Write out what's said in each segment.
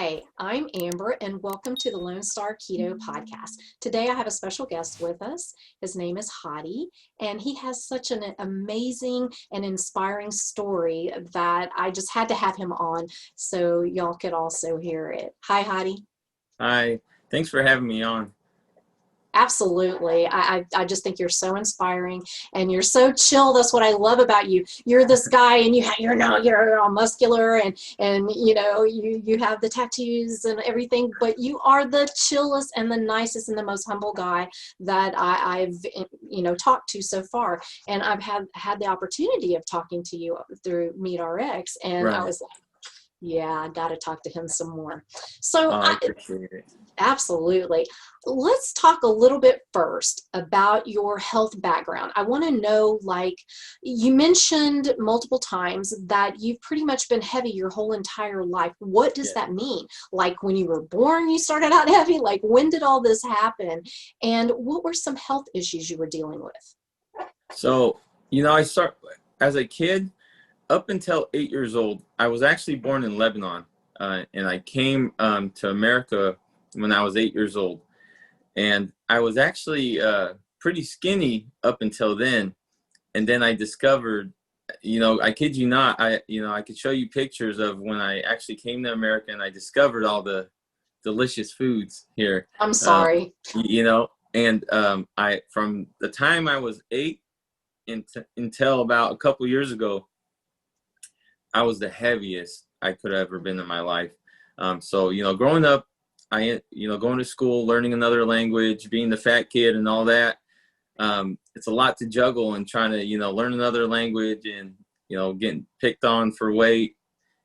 Hi, I'm Amber, and welcome to the Lone Star Keto podcast. Today I have a special guest with us. His name is Hadi, and he has such an amazing and inspiring story that I just had to have him on so y'all could also hear it. Hi, Hadi. Hi, thanks for having me on. Absolutely. I just think you're so inspiring and you're so chill. That's what I love about you. You're this guy and you're all muscular and you have the tattoos and everything, but you are the chillest and the nicest and the most humble guy that I've talked to so far. And I've had the opportunity of talking to you through MeetRx, and I Right. was like, yeah, I got to talk to him some more. So I appreciate it. Absolutely. Let's talk a little bit first about your health background. I want to know, like, you mentioned multiple times that you've pretty much been heavy your whole entire life. What does Yeah. that mean? Like, when you were born, you started out heavy? Like, when did all this happen? And what were some health issues you were dealing with? So, I start as a kid up until 8 years old. I was actually born in Lebanon, and I came to America when I was 8 years old. And I was actually pretty skinny up until then. And then I discovered, I kid you not, I could show you pictures of when I actually came to America and I discovered all the delicious foods here. I'm sorry. And I from the time I was 8 until about a couple years ago, I was the heaviest I could have ever been in my life. So, growing up, going to school, learning another language, being the fat kid and all that, it's a lot to juggle and trying to, learn another language and, getting picked on for weight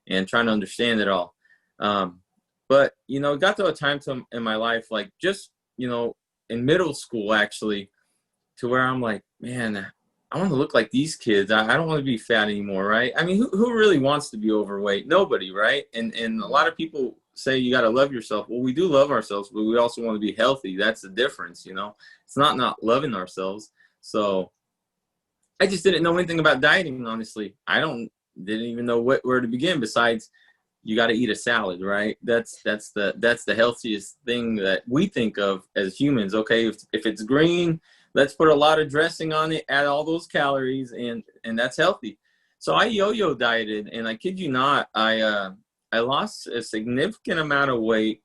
and trying to understand it all. But, it got to a time in my life, like just, in middle school, actually, to where I'm like, man, I want to look like these kids. I don't want to be fat anymore, right? I mean, who really wants to be overweight? Nobody, right? And a lot of people say you got to love yourself. Well, we do love ourselves, but we also want to be healthy. That's the difference, It's not loving ourselves. So I just didn't know anything about dieting, honestly. Didn't even know where to begin besides you got to eat a salad, right? That's the healthiest thing that we think of as humans. Okay, if it's green, let's put a lot of dressing on it, add all those calories, and that's healthy. So I yo-yo dieted, and I kid you not, I lost a significant amount of weight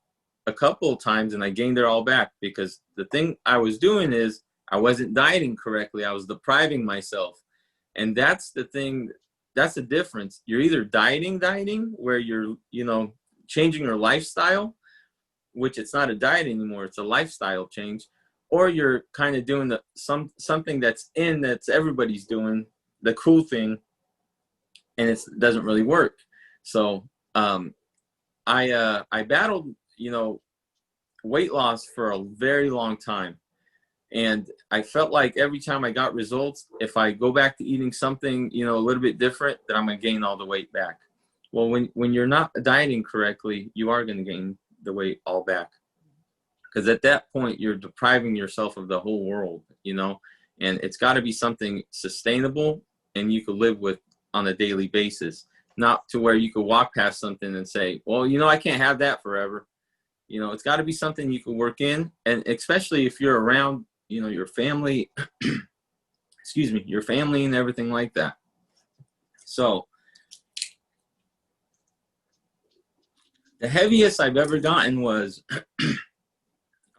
a couple of times, and I gained it all back because the thing I was doing is I wasn't dieting correctly. I was depriving myself, and that's the thing. That's the difference. You're either dieting, where you're, changing your lifestyle, which it's not a diet anymore. It's a lifestyle change. Or you're kind of doing something that's everybody's doing, the cool thing, and it doesn't really work. So I battled, weight loss for a very long time. And I felt like every time I got results, if I go back to eating something, a little bit different, that I'm going to gain all the weight back. Well, when you're not dieting correctly, you are going to gain the weight all back. Because at that point, you're depriving yourself of the whole world, and it's got to be something sustainable and you could live with on a daily basis, not to where you could walk past something and say, well, I can't have that forever. It's got to be something you can work in. And especially if you're around, your family, your family and everything like that. So the heaviest I've ever gotten was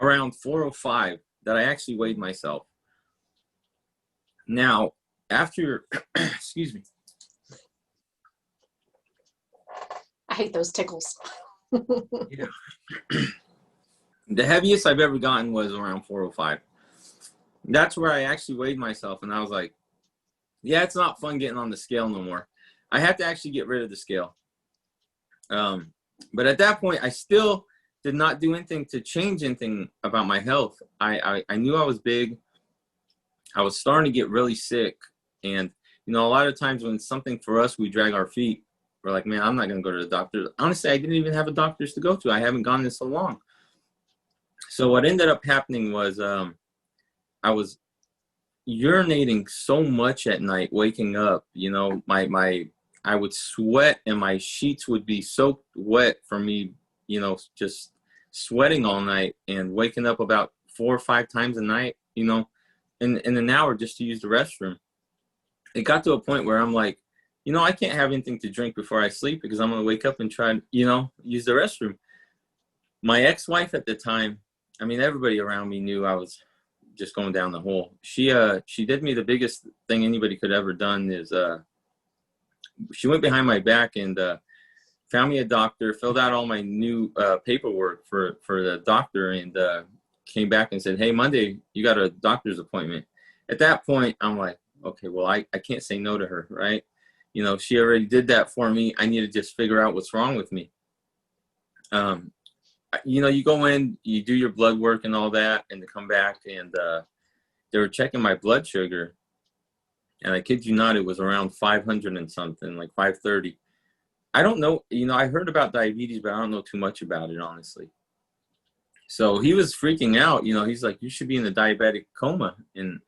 around 405 that I actually weighed myself. Now, after, excuse me. I hate those tickles. Yeah. The heaviest I've ever gotten was around 405. That's where I actually weighed myself, and I was like, yeah, it's not fun getting on the scale no more. I had to actually get rid of the scale. But at that point, I still did not do anything to change anything about my health. I knew I was big. I was starting to get really sick. And, a lot of times when something for us, we drag our feet. We're like, man, I'm not going to go to the doctor. Honestly, I didn't even have a doctor's to go to. I haven't gone in so long. So what ended up happening was I was urinating so much at night, waking up, I would sweat and my sheets would be soaked wet from me you know, just sweating all night and waking up about 4 or 5 times a night, you know, in an hour just to use the restroom. It got to a point where I'm like, you know, I can't have anything to drink before I sleep because I'm going to wake up and try, you know, use the restroom. My ex-wife at the time, I mean, everybody around me knew I was just going down the hole. She did me the biggest thing anybody could ever done is, she went behind my back and found me a doctor, filled out all my new paperwork for the doctor, and came back and said, hey, Monday, you got a doctor's appointment. At that point, I'm like, okay, well, I can't say no to her, right? You know, she already did that for me. I need to just figure out what's wrong with me. You know, you go in, you do your blood work and all that, and to come back, and they were checking my blood sugar. And I kid you not, it was around 500 and something, like 530. I don't know, you know, I heard about diabetes, but I don't know too much about it, honestly. So he was freaking out, you know, he's like, you should be in a diabetic coma. And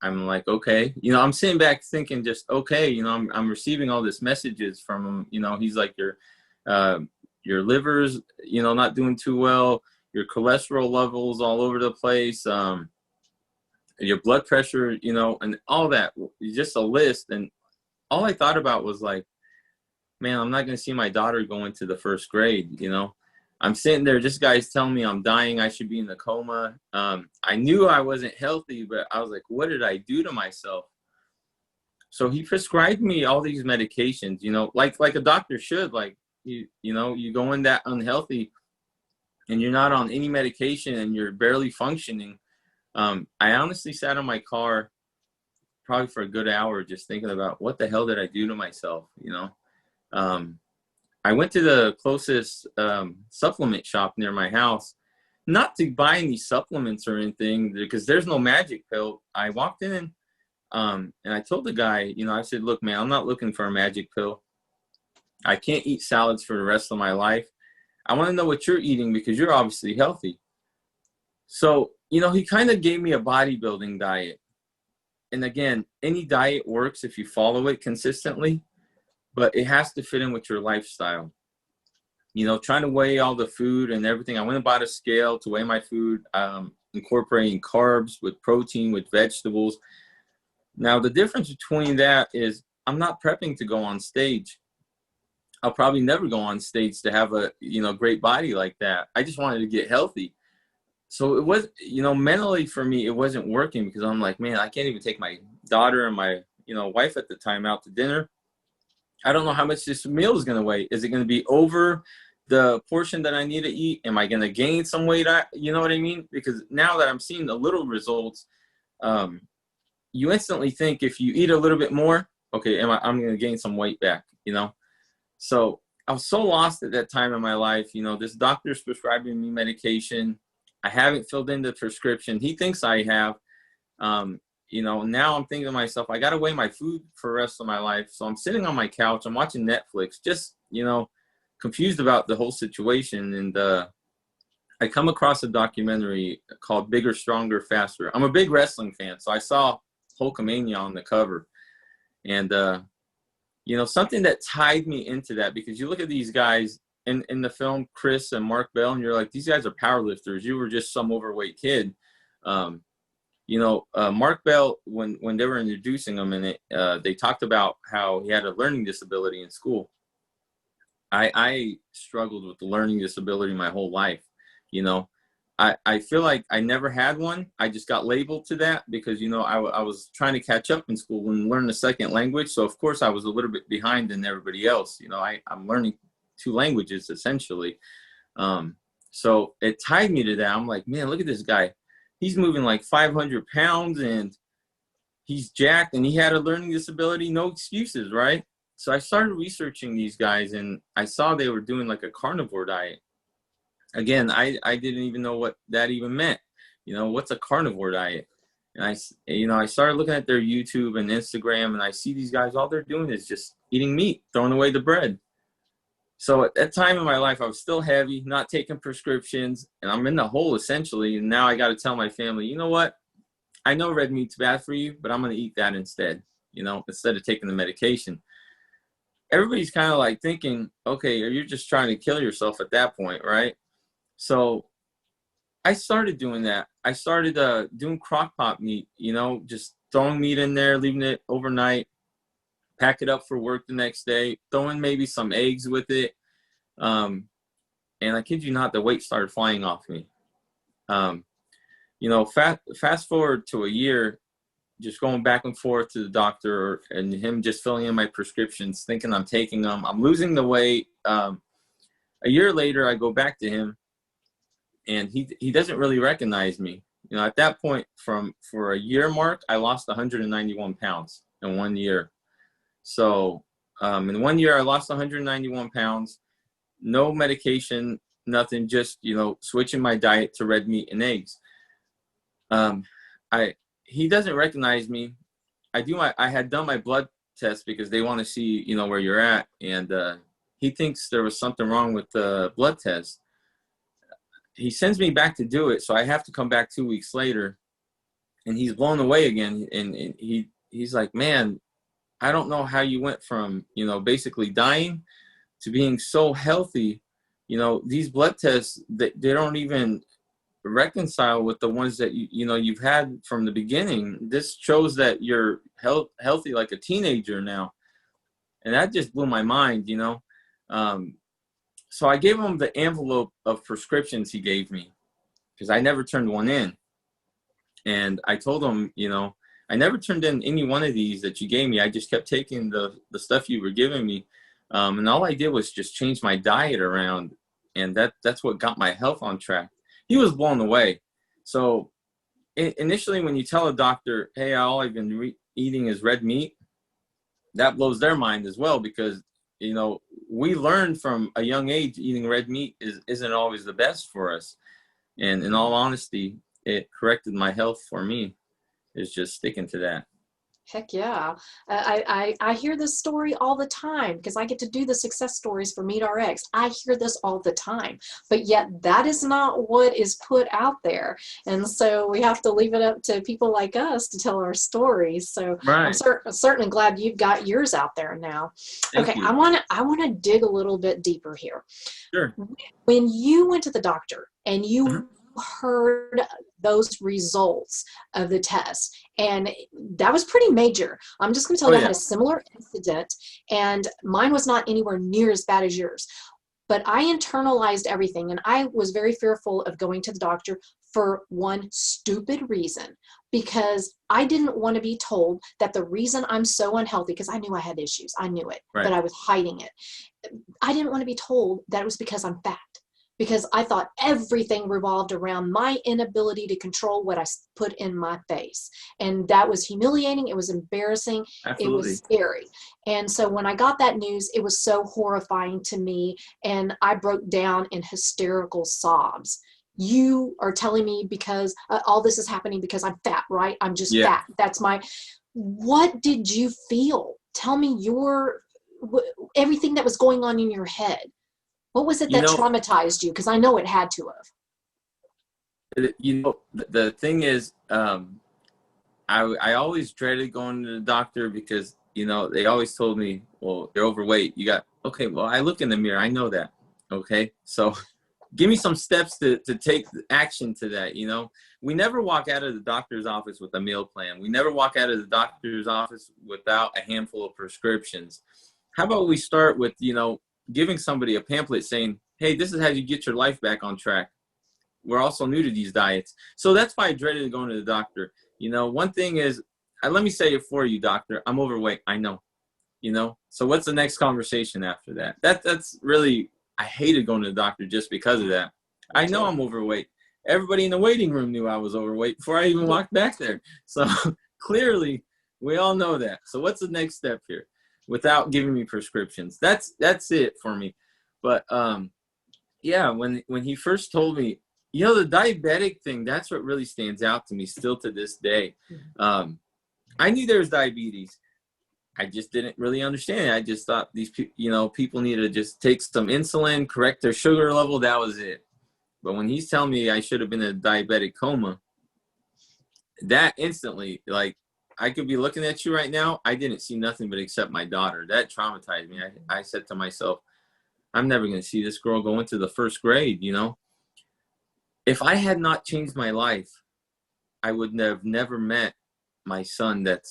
I'm like, okay, you know, I'm sitting back thinking just, okay, you know, I'm receiving all this messages from him. You know, he's like, your liver's, you know, not doing too well. Your cholesterol levels all over the place. Your blood pressure, you know, and all that, just a list. And all I thought about was like, man, I'm not going to see my daughter go into the 1st grade, you know. I'm sitting there, this guy's telling me I'm dying, I should be in the coma. I knew I wasn't healthy, but I was like, what did I do to myself? So he prescribed me all these medications, you know, like a doctor should. Like, you know, you go in that unhealthy and you're not on any medication and you're barely functioning. I honestly sat in my car probably for a good hour just thinking about what the hell did I do to myself, you know. I went to the closest supplement shop near my house, not to buy any supplements or anything, because there's no magic pill. I walked in and I told the guy, you know, I said, look, man, I'm not looking for a magic pill. I can't eat salads for the rest of my life. I want to know what you're eating because you're obviously healthy. So, you know, he kind of gave me a bodybuilding diet. And again, any diet works if you follow it consistently, but it has to fit in with your lifestyle. You know, trying to weigh all the food and everything. I went and bought a scale to weigh my food, incorporating carbs with protein, with vegetables. Now, the difference between that is I'm not prepping to go on stage. I'll probably never go on stage to have a, you know, great body like that. I just wanted to get healthy. So it was, you know, mentally for me, it wasn't working because I'm like, man, I can't even take my daughter and my, you know, wife at the time out to dinner. I don't know how much this meal is going to weigh. Is it going to be over the portion that I need to eat? Am I going to gain some weight? You know what I mean? Because now that I'm seeing the little results, you instantly think if you eat a little bit more, okay, I'm going to gain some weight back, you know? So I was so lost at that time in my life. You know, this doctor's prescribing me medication. I haven't filled in the prescription. He thinks I have. You know, now I'm thinking to myself, I got to weigh my food for the rest of my life. So I'm sitting on my couch. I'm watching Netflix, just, you know, confused about the whole situation. And I come across a documentary called Bigger, Stronger, Faster. I'm a big wrestling fan, so I saw Hulkamania on the cover. And, you know, something that tied me into that, because you look at these guys in the film, Chris and Mark Bell, and you're like, these guys are powerlifters. You were just some overweight kid. You know, Mark Bell, when they were introducing him in it, they talked about how he had a learning disability in school. I struggled with the learning disability my whole life. You know, I feel like I never had one. I just got labeled to that because, you know, I was trying to catch up in school and learn a second language. So, of course, I was a little bit behind than everybody else. You know, I'm learning 2 languages, essentially. So it tied me to that. I'm like, man, look at this guy. He's moving like 500 pounds and he's jacked and he had a learning disability. No excuses, right? So I started researching these guys and I saw they were doing like a carnivore diet. Again, I didn't even know what that even meant. You know, what's a carnivore diet? And I started looking at their YouTube and Instagram, and I see these guys, all they're doing is just eating meat, throwing away the bread. So at that time in my life, I was still heavy, not taking prescriptions, and I'm in the hole essentially. And now I got to tell my family, you know what? I know red meat's bad for you, but I'm going to eat that instead, you know, instead of taking the medication. everybody's kind of like thinking, okay, you're just trying to kill yourself at that point, right? So I started doing that. I started doing crock pot meat, you know, just throwing meat in there, leaving it overnight, pack it up for work the next day, throwing maybe some eggs with it. And I kid you not, the weight started flying off me. You know, fast forward to a year, just going back and forth to the doctor and him just filling in my prescriptions, thinking I'm taking them. I'm losing the weight. A year later, I go back to him, and he doesn't really recognize me. You know, at that point, for a year mark, I lost 191 pounds in 1 year. So in 1 year, I lost 191 pounds, no medication, nothing, just, you know, switching my diet to red meat and eggs. He doesn't recognize me. I had done my blood test because they want to see, you know, where you're at. And he thinks there was something wrong with the blood test. He sends me back to do it. So I have to come back 2 weeks later, and he's blown away again. And he's like, man, I don't know how you went from, you know, basically dying to being so healthy. You know, these blood tests, they don't even reconcile with the ones that you know you've had from the beginning. This shows that you're healthy like a teenager now, and that just blew my mind, you know. So I gave him the envelope of prescriptions he gave me because I never turned one in, and I told him, you know, I never turned in any one of these that you gave me. I just kept taking the stuff you were giving me, and all I did was just change my diet around, and that's what got my health on track. He was blown away. So initially, when you tell a doctor, hey, all I've been eating is red meat, that blows their mind as well, because, you know, we learned from a young age eating red meat isn't always the best for us. And in all honesty, it corrected my health for me. It's just sticking to that. Heck yeah. I hear this story all the time because I get to do the success stories for MeatRx. I hear this all the time, but yet that is not what is put out there. And so we have to leave it up to people like us to tell our stories. So Right. I'm certainly glad you've got yours out there now. Thank okay, you. I want to dig a little bit deeper here. Sure. When you went to the doctor and you heard those results of the test, and that was pretty major. I'm just going to tell you, I had a similar incident, and mine was not anywhere near as bad as yours, but I internalized everything, and I was very fearful of going to the doctor for one stupid reason, because I didn't want to be told that the reason I'm so unhealthy, because I knew I had issues, I knew it, but I was hiding it. I didn't want to be told that it was because I'm fat, because I thought everything revolved around my inability to control what I put in my face. And that was humiliating. It was embarrassing. Absolutely. It was scary. And so when I got that news, it was so horrifying to me. And I broke down in hysterical sobs. You are telling me because all this is happening because I'm fat, right? I'm just fat. That's what did you feel? Tell me everything that was going on in your head. What was it that traumatized you? Because I know it had to have. You know, the thing is, I always dreaded going to the doctor because, you know, they always told me, well, you're overweight. Okay, well, I look in the mirror. I know that. Okay, so give me some steps to take action to that, you know. We never walk out of the doctor's office with a meal plan. We never walk out of the doctor's office without a handful of prescriptions. How about we start with, you know, giving somebody a pamphlet saying, hey, this is how you get your life back on track. We're also new to these diets. So that's why I dreaded going to the doctor. You know, one thing is, let me say it for you, doctor, I'm overweight. I know, you know, so what's the next conversation after that? That's really, I hated going to the doctor just because of that. I know I'm overweight. Everybody in the waiting room knew I was overweight before I even walked back there. So clearly we all know that. So what's the next step here? Without giving me prescriptions. That's it for me. But yeah, when he first told me, you know, the diabetic thing, that's what really stands out to me still to this day. I knew there was diabetes. I just didn't really understand it. I just thought these people need to just take some insulin, correct their sugar level. That was it. But when he's telling me I should have been in a diabetic coma, that instantly, like, I could be looking at you right now. I didn't see nothing but except my daughter. That traumatized me. I said to myself, I'm never going to see this girl go into the first grade, you know? If I had not changed my life, I would have never met my son that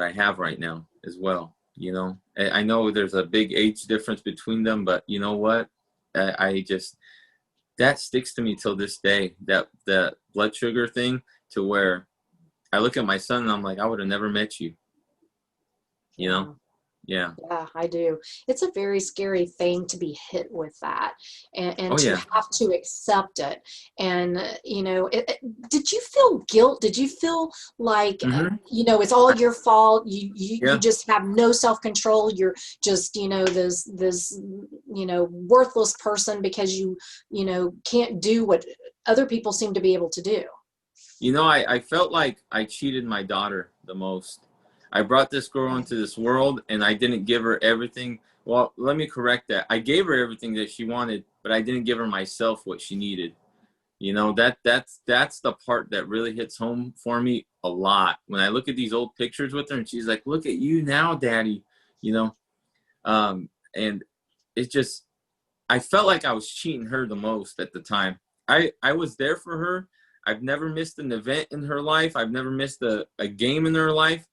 I have right now as well, you know? I know there's a big age difference between them, but you know what? I just, that sticks to me till this day, that blood sugar thing, to where I look at my son and I'm like, I would have never met you, you know? Yeah. Yeah, I do. It's a very scary thing to be hit with that, and Oh, to yeah. have to accept it. And, you know, did you feel guilt? Did you feel like, Mm-hmm. you know, it's all your fault? You Yeah. just have no self-control. You're just, you know, this, you know, worthless person because you know, can't do what other people seem to be able to do. You know, I felt like I cheated my daughter the most. I brought this girl into this world and I didn't give her everything. Well, let me correct that. I gave her everything that she wanted, but I didn't give her myself what she needed. You know, that's the part that really hits home for me a lot. When I look at these old pictures with her and she's like, look at you now, daddy, you know? And it just, I felt like I was cheating her the most at the time. I was there for her. I've never missed an event in her life. I've never missed a game in her life.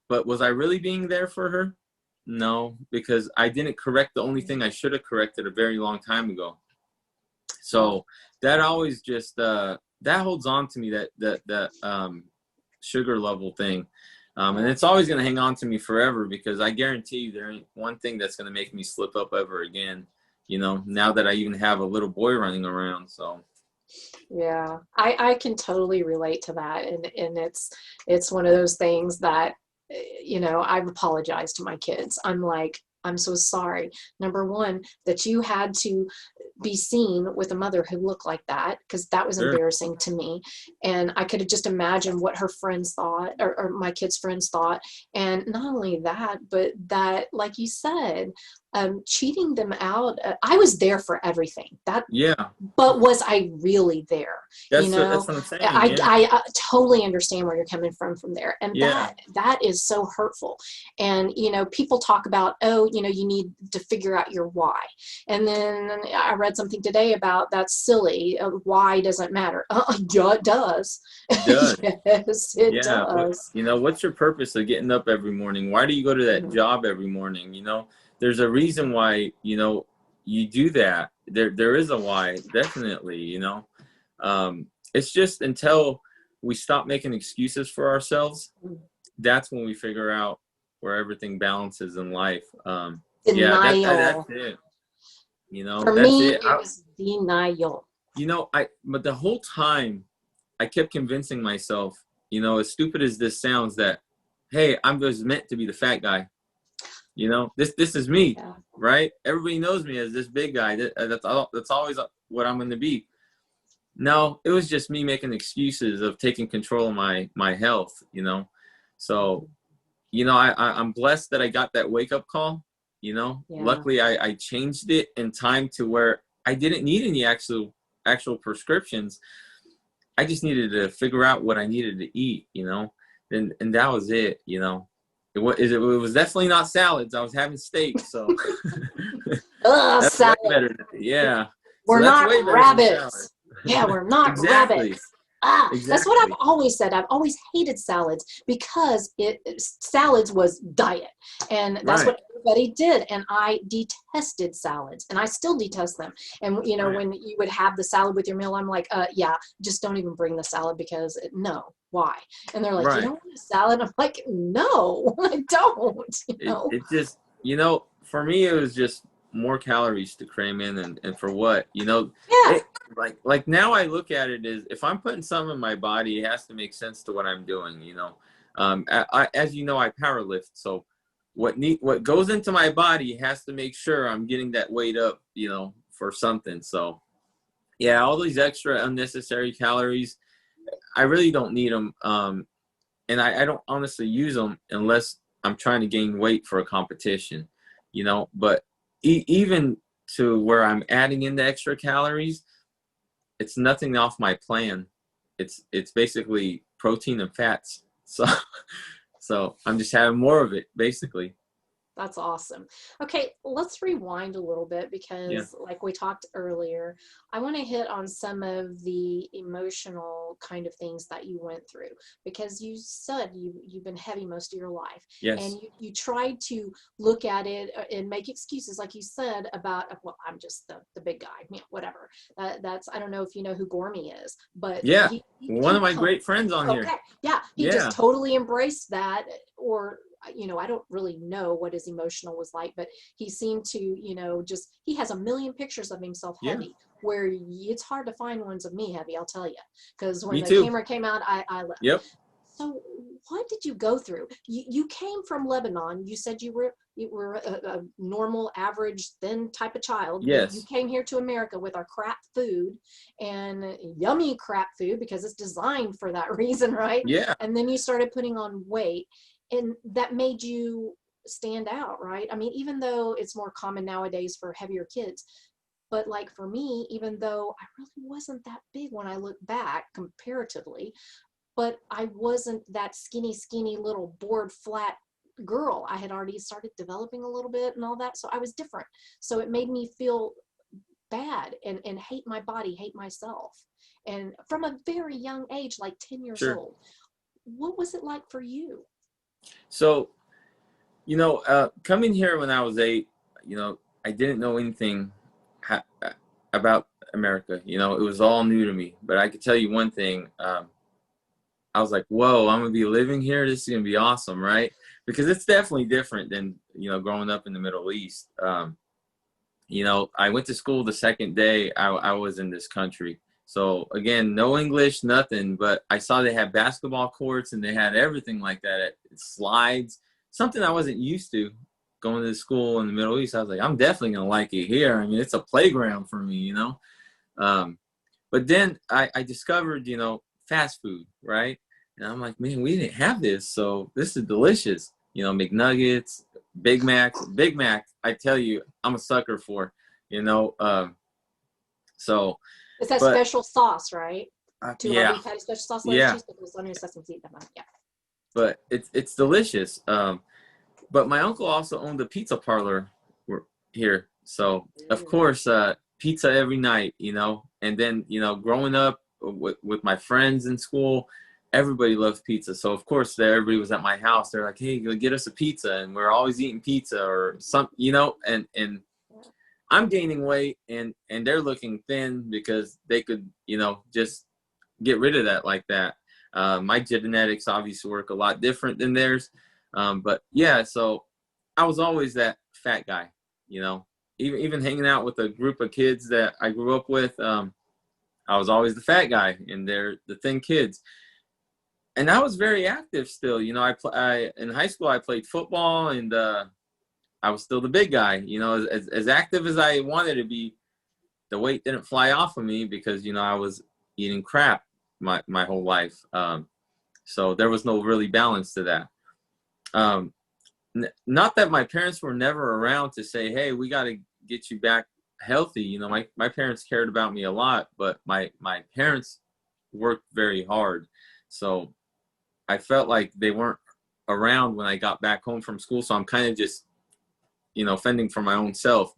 But was I really being there for her? No, because I didn't correct the only thing I should have corrected a very long time ago. So that always just that holds on to me, that sugar level thing. And it's always going to hang on to me forever, because I guarantee you there ain't one thing that's going to make me slip up ever again, you know, now that I even have a little boy running around. So Yeah, I can totally relate to that. And it's one of those things that, you know, I've apologized to my kids. I'm like, I'm so sorry. Number one, that you had to be seen with a mother who looked like that, because that was sure. embarrassing to me. And I could have just imagined what her friends thought, or my kids' friends thought. And not only that, but that, like you said, cheating them out. I was there for everything. Yeah, But was I really there? You that's know, what I'm saying. I, Yeah. I totally understand where you're coming from there. And Yeah. that is so hurtful. And, you know, people talk about, oh, you know, you need to figure out your why. And then I read something today about that's silly. Why doesn't matter. Yeah, it does. It does. Yes, it Yeah. does. You know, what's your purpose of getting up every morning? Why do you go to that Mhm. job every morning? You know, there's a reason why, you know, you do that. There is a why, definitely, you know. It's just until we stop making excuses for ourselves, that's when we figure out where everything balances in life. Yeah, that's Denial. it. You know, For that's me, it. it was denial. You know, but the whole time I kept convincing myself, you know, as stupid as this sounds, that, hey, I'm just meant to be the fat guy. You know, this is me, Yeah. right? Everybody knows me as this big guy. That's always what I'm going to be. No, it was just me making excuses of taking control of my health, you know. So, you know, I'm blessed that I got that wake up call. You know, Yeah. luckily I changed it in time to where I didn't need any actual prescriptions. I just needed to figure out what I needed to eat, you know, and that was it, you know. It was definitely not salads. I was having steak, so Ugh, that's way salad. better. Yeah, so We're that's not way better than salad. rabbits. Yeah, we're not Exactly, rabbits. That's what I've exactly. always said. I've always hated salads because salads was diet, and that's Right, what everybody did. And I detested salads, and I still detest them. And you know, right, when you would have the salad with your meal, I'm like, yeah, just don't even bring the salad, because no, why? And they're like, you right. don't want a salad? I'm like, no, I don't. You know? It just, you know, for me it was just more calories to cram in, and for what, you know. Yeah. It, like now I look at it as, if I'm putting something in my body, it has to make sense to what I'm doing, you know. As you know, I power lift, so what goes into my body has to make sure I'm getting that weight up, you know, for something. So yeah, all these extra unnecessary calories, I really don't need them. And I don't honestly use them unless I'm trying to gain weight for a competition, you know. But even to where I'm adding in the extra calories, it's nothing off my plan. It's basically protein and fats. So I'm just having more of it, basically. That's awesome. Okay, let's rewind a little bit because like we talked earlier, I want to hit on some of the emotional kind of things that you went through, because you said you've been heavy most of your life. Yes. And you tried to look at it and make excuses, like you said, about, well, I'm just the big guy, you know, whatever. That's, I don't know if you know who Gormy is, but yeah, one of my great friends on here. Yeah, he just totally embraced that. Or, you know, I don't really know what his emotional was like, but he seemed to, you know, just, he has a million pictures of himself heavy, where it's hard to find ones of me heavy, I'll tell you, because when the camera came out, I left. Yep. So what did you go through? You came from Lebanon. You said you were a normal, average, thin type of child. Yes. You came here to America with our crap food, and yummy crap food, because it's designed for that reason, right? Yeah. And then you started putting on weight, and that made you stand out, right? I mean, even though it's more common nowadays for heavier kids, but like for me, even though I really wasn't that big when I look back comparatively, but I wasn't that skinny little bored flat girl. I had already started developing a little bit and all that. So I was different. So it made me feel bad and hate my body, hate myself. And from a very young age, like 10 years old. What was it like for you? So, you know, coming here when I was 8, you know, I didn't know anything about America. You know, it was all new to me. But I could tell you one thing. I was like, whoa, I'm going to be living here. This is going to be awesome, right? Because it's definitely different than, you know, growing up in the Middle East. You know, I went to school the second day I was in this country. So, again, no English, nothing. But I saw they had basketball courts and they had everything like that, slides, something I wasn't used to going to school in the Middle East. I was like, I'm definitely going to like it here. I mean, it's a playground for me, you know. But then I discovered, you know, fast food, right? And I'm like, man, we didn't have this, so this is delicious. You know, McNuggets, Big Mac, I tell you, I'm a sucker for, you know. So it's that special sauce, right? Yeah. Patty special sauce, yeah. Yeah. But it's delicious. But my uncle also owned a pizza parlor here, so of course, pizza every night, you know. And then, you know, growing up with my friends in school, everybody loves pizza. So of course, everybody was at my house. They're like, hey, go get us a pizza. And we're always eating pizza or something, you know, and I'm gaining weight and they're looking thin because they could, you know, just get rid of that like that. My genetics obviously work a lot different than theirs. But yeah, so I was always that fat guy, you know, even hanging out with a group of kids that I grew up with. I was always the fat guy and they're the thin kids. And I was very active still. You know, I in high school, I played football and I was still the big guy. You know, as active as I wanted to be, the weight didn't fly off of me because, you know, I was eating crap my whole life. So there was no really balance to that. Not that my parents were never around to say, hey, we got to get you back healthy. You know, my parents cared about me a lot, but my parents worked very hard. So I felt like they weren't around when I got back home from school. So I'm kind of just, you know, fending for my own self.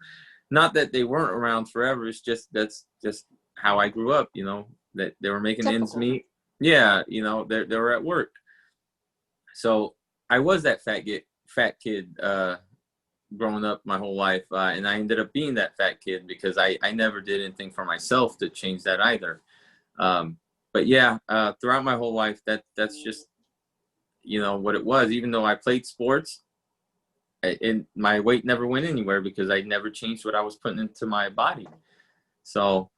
Not that they weren't around forever. It's just, that's just how I grew up, you know, that they were making ends meet. Yeah. You know, they were at work. So I was that fat kid growing up my whole life. And I ended up being that fat kid because I never did anything for myself to change that either. But yeah, throughout my whole life, that's just, you know, what it was. Even though I played sports, and my weight never went anywhere because I never changed what I was putting into my body. So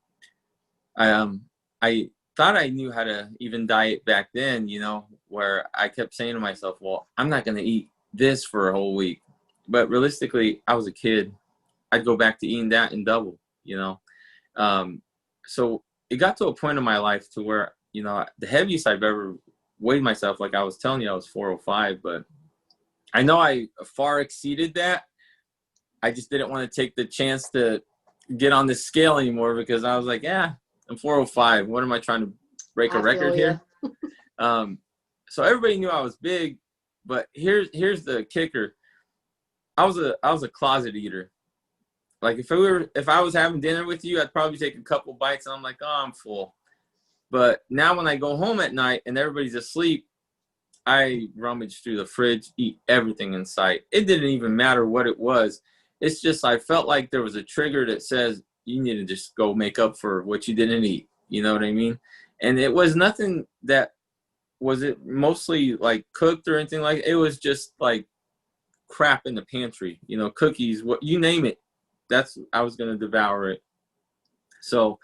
I thought I knew how to even diet back then, you know, where I kept saying to myself, well, I'm not going to eat this for a whole week. But realistically, I was a kid. I'd go back to eating that and double, you know. So it got to a point in my life to where, you know, the heaviest I've ever weighed myself, like I was telling you, I was 405, but I know I far exceeded that. I just didn't want to take the chance to get on the scale anymore because I was like, yeah, I'm 405. What am I trying to break a record here? so everybody knew I was big, but here's the kicker. I was a closet eater. Like if I was having dinner with you, I'd probably take a couple bites and I'm like, oh, I'm full. But now when I go home at night and everybody's asleep, I rummage through the fridge, eat everything in sight. It didn't even matter what it was. It's just I felt like there was a trigger that says you need to just go make up for what you didn't eat. You know what I mean? And it was nothing that was it mostly like cooked or anything like it. It was just like crap in the pantry, you know, cookies, what you name it. I was going to devour it. So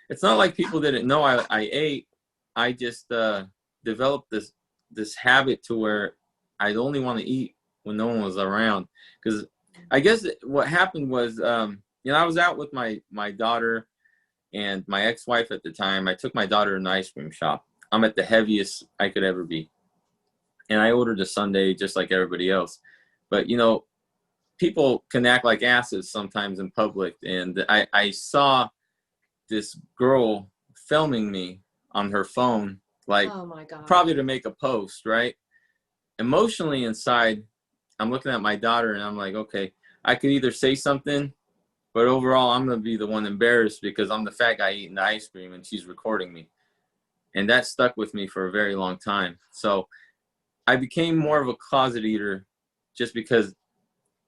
it's not like people didn't know I ate. I just developed this habit to where I'd only want to eat when no one was around. Because I guess what happened was, you know, I was out with my daughter and my ex-wife at the time. I took my daughter to an ice cream shop. I'm at the heaviest I could ever be. And I ordered a sundae just like everybody else. But, you know, people can act like asses sometimes in public. And I saw this girl filming me on her phone, like, Oh my God. probably to make a post, right? Emotionally inside, I'm looking at my daughter and I'm like, okay, I could either say something, but overall I'm going to be the one embarrassed because I'm the fat guy eating the ice cream and she's recording me. And that stuck with me for a very long time. So I became more of a closet eater just because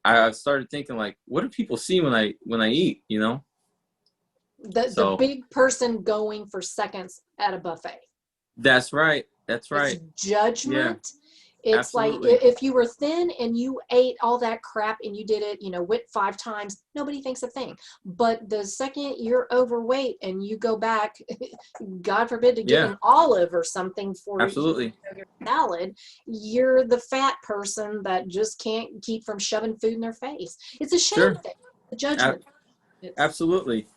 I started thinking, like, what do people see when I eat, you know? The big person going for seconds at a buffet. That's right. That's right. It's judgment. Yeah, it's absolutely. like if you were thin and you ate all that crap and you did it, you know, WIT 5 times, nobody thinks a thing. But the second you're overweight and you go back, God forbid, to get an olive or something for absolutely your salad, you're the fat person that just can't keep from shoving food in their face. It's a shame thing. The judgment. Absolutely.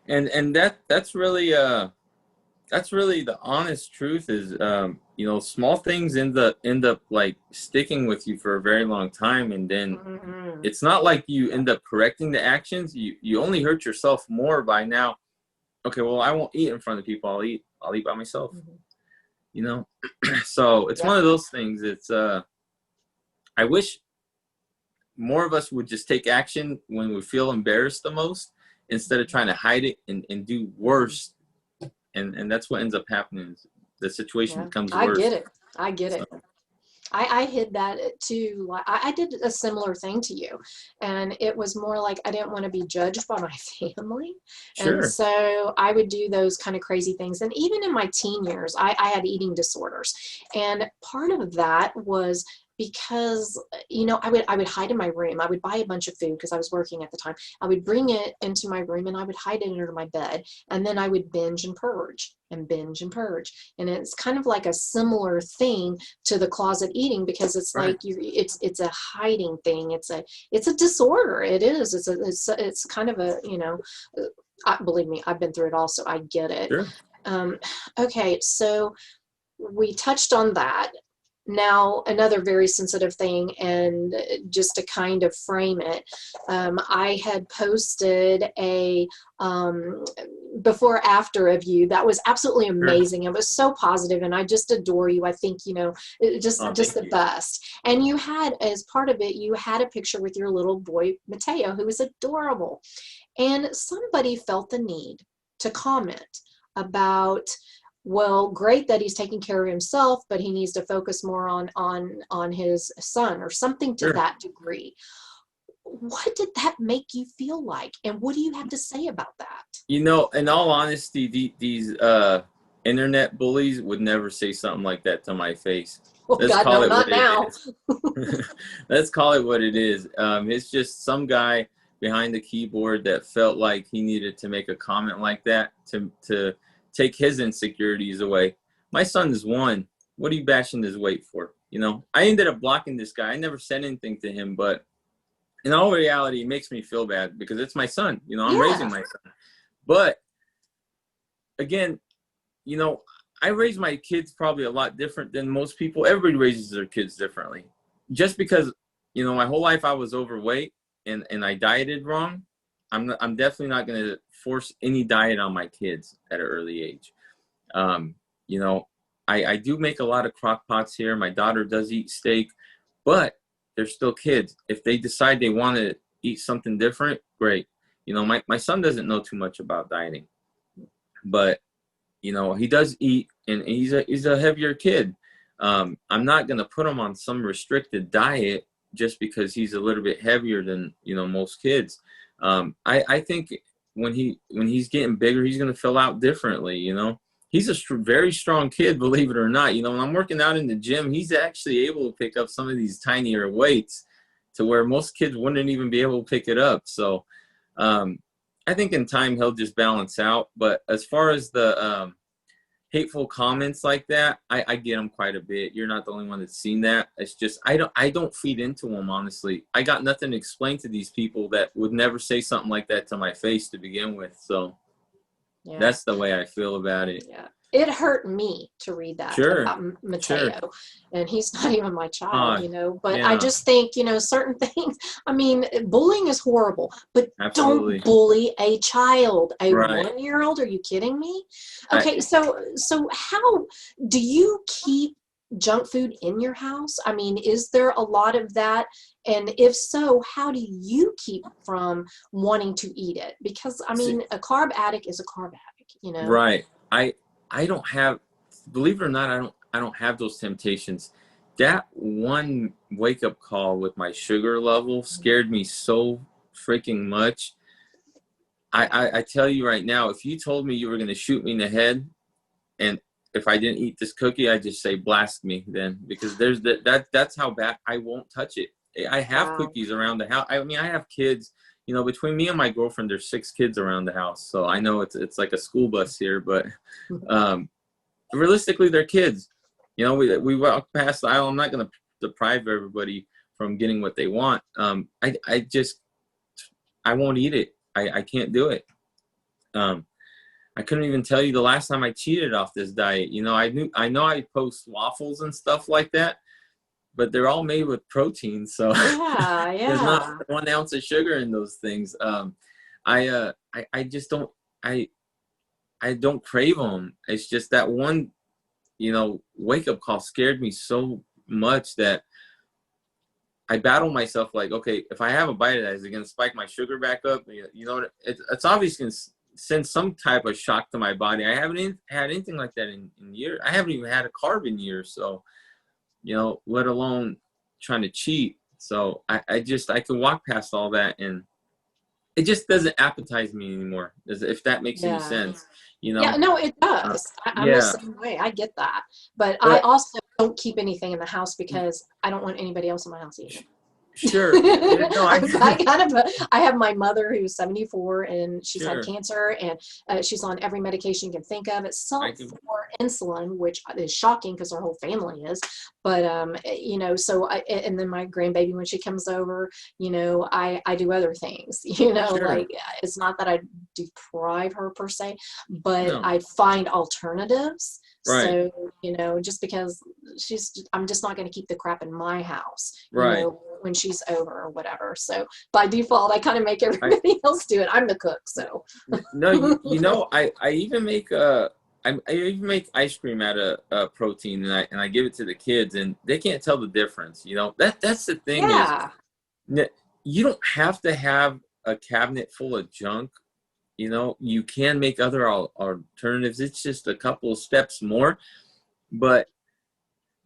And that's really the honest truth is, you know, small things end up like sticking with you for a very long time. And then it's not like you end up correcting the actions. You only hurt yourself more by now. Okay, well, I won't eat in front of people. I'll eat by myself, you know? So it's one of those things. It's, I wish more of us would just take action when we feel embarrassed the most instead of trying to hide it and do worse. And that's what ends up happening. The situation becomes worse. I get it. I hid that too. I did a similar thing to you, and it was more like I didn't want to be judged by my family. And so I would do those kind of crazy things. And even in my teen years, I had eating disorders. And part of that was because, you know, I would hide in my room. I would buy a bunch of food because I was working at the time. I would bring it into my room and I would hide it under my bed. And then I would binge and purge and binge and purge. And it's kind of like a similar thing to the closet eating, because it's like it's a hiding thing. It's a disorder. It is. It's kind of a, you know, believe me, I've been through it all, so I get it. Okay, so we touched on that. Now, another very sensitive thing, and just to kind of frame it, I had posted a before after of you that was absolutely amazing. It was so positive, and I just adore you. I think, you know, just the best. And you had, as part of it, you had a picture with your little boy Mateo, who was adorable. And somebody felt the need to comment about, well, great that he's taking care of himself, but he needs to focus more on his son, or something to that degree. What did that make you feel like? And what do you have to say about that? You know, in all honesty, these internet bullies would never say something like that to my face. Well, Let's God, call no, it not what now. it is. Let's call it what it is. It's just some guy behind the keyboard that felt like he needed to make a comment like that to take his insecurities away. My son is 1. What are you bashing his weight for? You know, I ended up blocking this guy. I never said anything to him, but in all reality, it makes me feel bad because it's my son. You know, I'm raising my son. But again, you know, I raise my kids probably a lot different than most people. Everybody raises their kids differently. Just because, you know, my whole life I was overweight and I dieted wrong, I'm definitely not going to force any diet on my kids at an early age. You know, I do make a lot of crock pots here. My daughter does eat steak, but they're still kids. If they decide they want to eat something different, great. You know, my son doesn't know too much about dieting, but you know, he does eat, and he's a heavier kid. I'm not going to put him on some restricted diet just because he's a little bit heavier than, you know, most kids. I think when he's getting bigger, he's going to fill out differently. You know, he's a very strong kid, believe it or not. You know, when I'm working out in the gym, he's actually able to pick up some of these tinier weights to where most kids wouldn't even be able to pick it up. So I think in time he'll just balance out. But as far as the hateful comments like that, I get them quite a bit. You're not the only one that's seen that. It's just I don't feed into them, honestly. I got nothing to explain to these people that would never say something like that to my face to begin with. So Yeah. that's the way I feel about it. Yeah. It hurt me to read that about Mateo, and he's not even my child, you know, but I just think, you know, certain things, I mean, bullying is horrible, but don't bully a child, a 1-year-old. Are you kidding me? Okay. So how do you keep junk food in your house? I mean, is there a lot of that? And if so, how do you keep from wanting to eat it? Because I mean, a carb addict is a carb addict, you know? Right. I don't have, believe it or not, I don't have those temptations. That one wake up call with my sugar level scared me so freaking much. I tell you right now, if you told me you were going to shoot me in the head, and if I didn't eat this cookie, I'd just say blast me then, because there's that's how bad. I won't touch it. I have cookies around the house. I mean, I have kids. You know, between me and my girlfriend, there's 6 kids around the house. So I know it's like a school bus here, but realistically, they're kids. You know, we walk past the aisle. I'm not going to deprive everybody from getting what they want. I won't eat it. I can't do it. I couldn't even tell you the last time I cheated off this diet. You know, I know I post waffles and stuff like that, but they're all made with protein, so there's not 1 ounce of sugar in those things. I just don't. I don't crave them. It's just that one, you know, wake up call scared me so much that I battle myself. Like, okay, if I have a bite of that, is it gonna spike my sugar back up? You know, it's obviously gonna send some type of shock to my body. I haven't had anything like that in years. I haven't even had a carb in years. So, you know, let alone trying to cheat. So I can walk past all that, and it just doesn't appetize me anymore, if that makes any sense. You know? Yeah, no, it does. I'm the same way. I get that. But I also don't keep anything in the house because I don't want anybody else in my house either. Sure. No, I have my mother who's 74 and she's had cancer, and she's on every medication you can think of. It's for insulin, which is shocking because her whole family is. But you know, so and then my grandbaby, when she comes over, you know, I do other things. You know, like it's not that I deprive her per se, but I find alternatives. So, you know, just because I'm just not going to keep the crap in my house, you know, when she's over or whatever. So by default, I kind of make everybody else do it. I'm the cook, so. No, you know, I even make I even make ice cream out of protein, and I give it to the kids, and they can't tell the difference. You know, that's the thing is, you don't have to have a cabinet full of junk. You know, you can make other alternatives. It's just a couple of steps more, but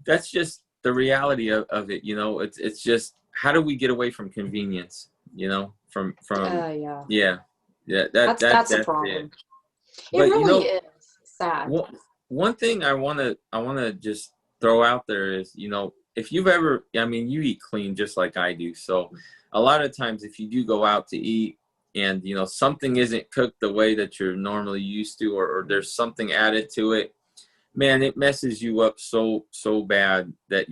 that's just the reality of it. You know, it's just, how do we get away from convenience? You know, from that's a problem. It but, really you know, is sad. One thing I want to just throw out there is, you know, if you've ever, I mean, you eat clean just like I do. So a lot of times if you do go out to eat, and, you know, something isn't cooked the way that you're normally used to, or there's something added to it, man, it messes you up so bad that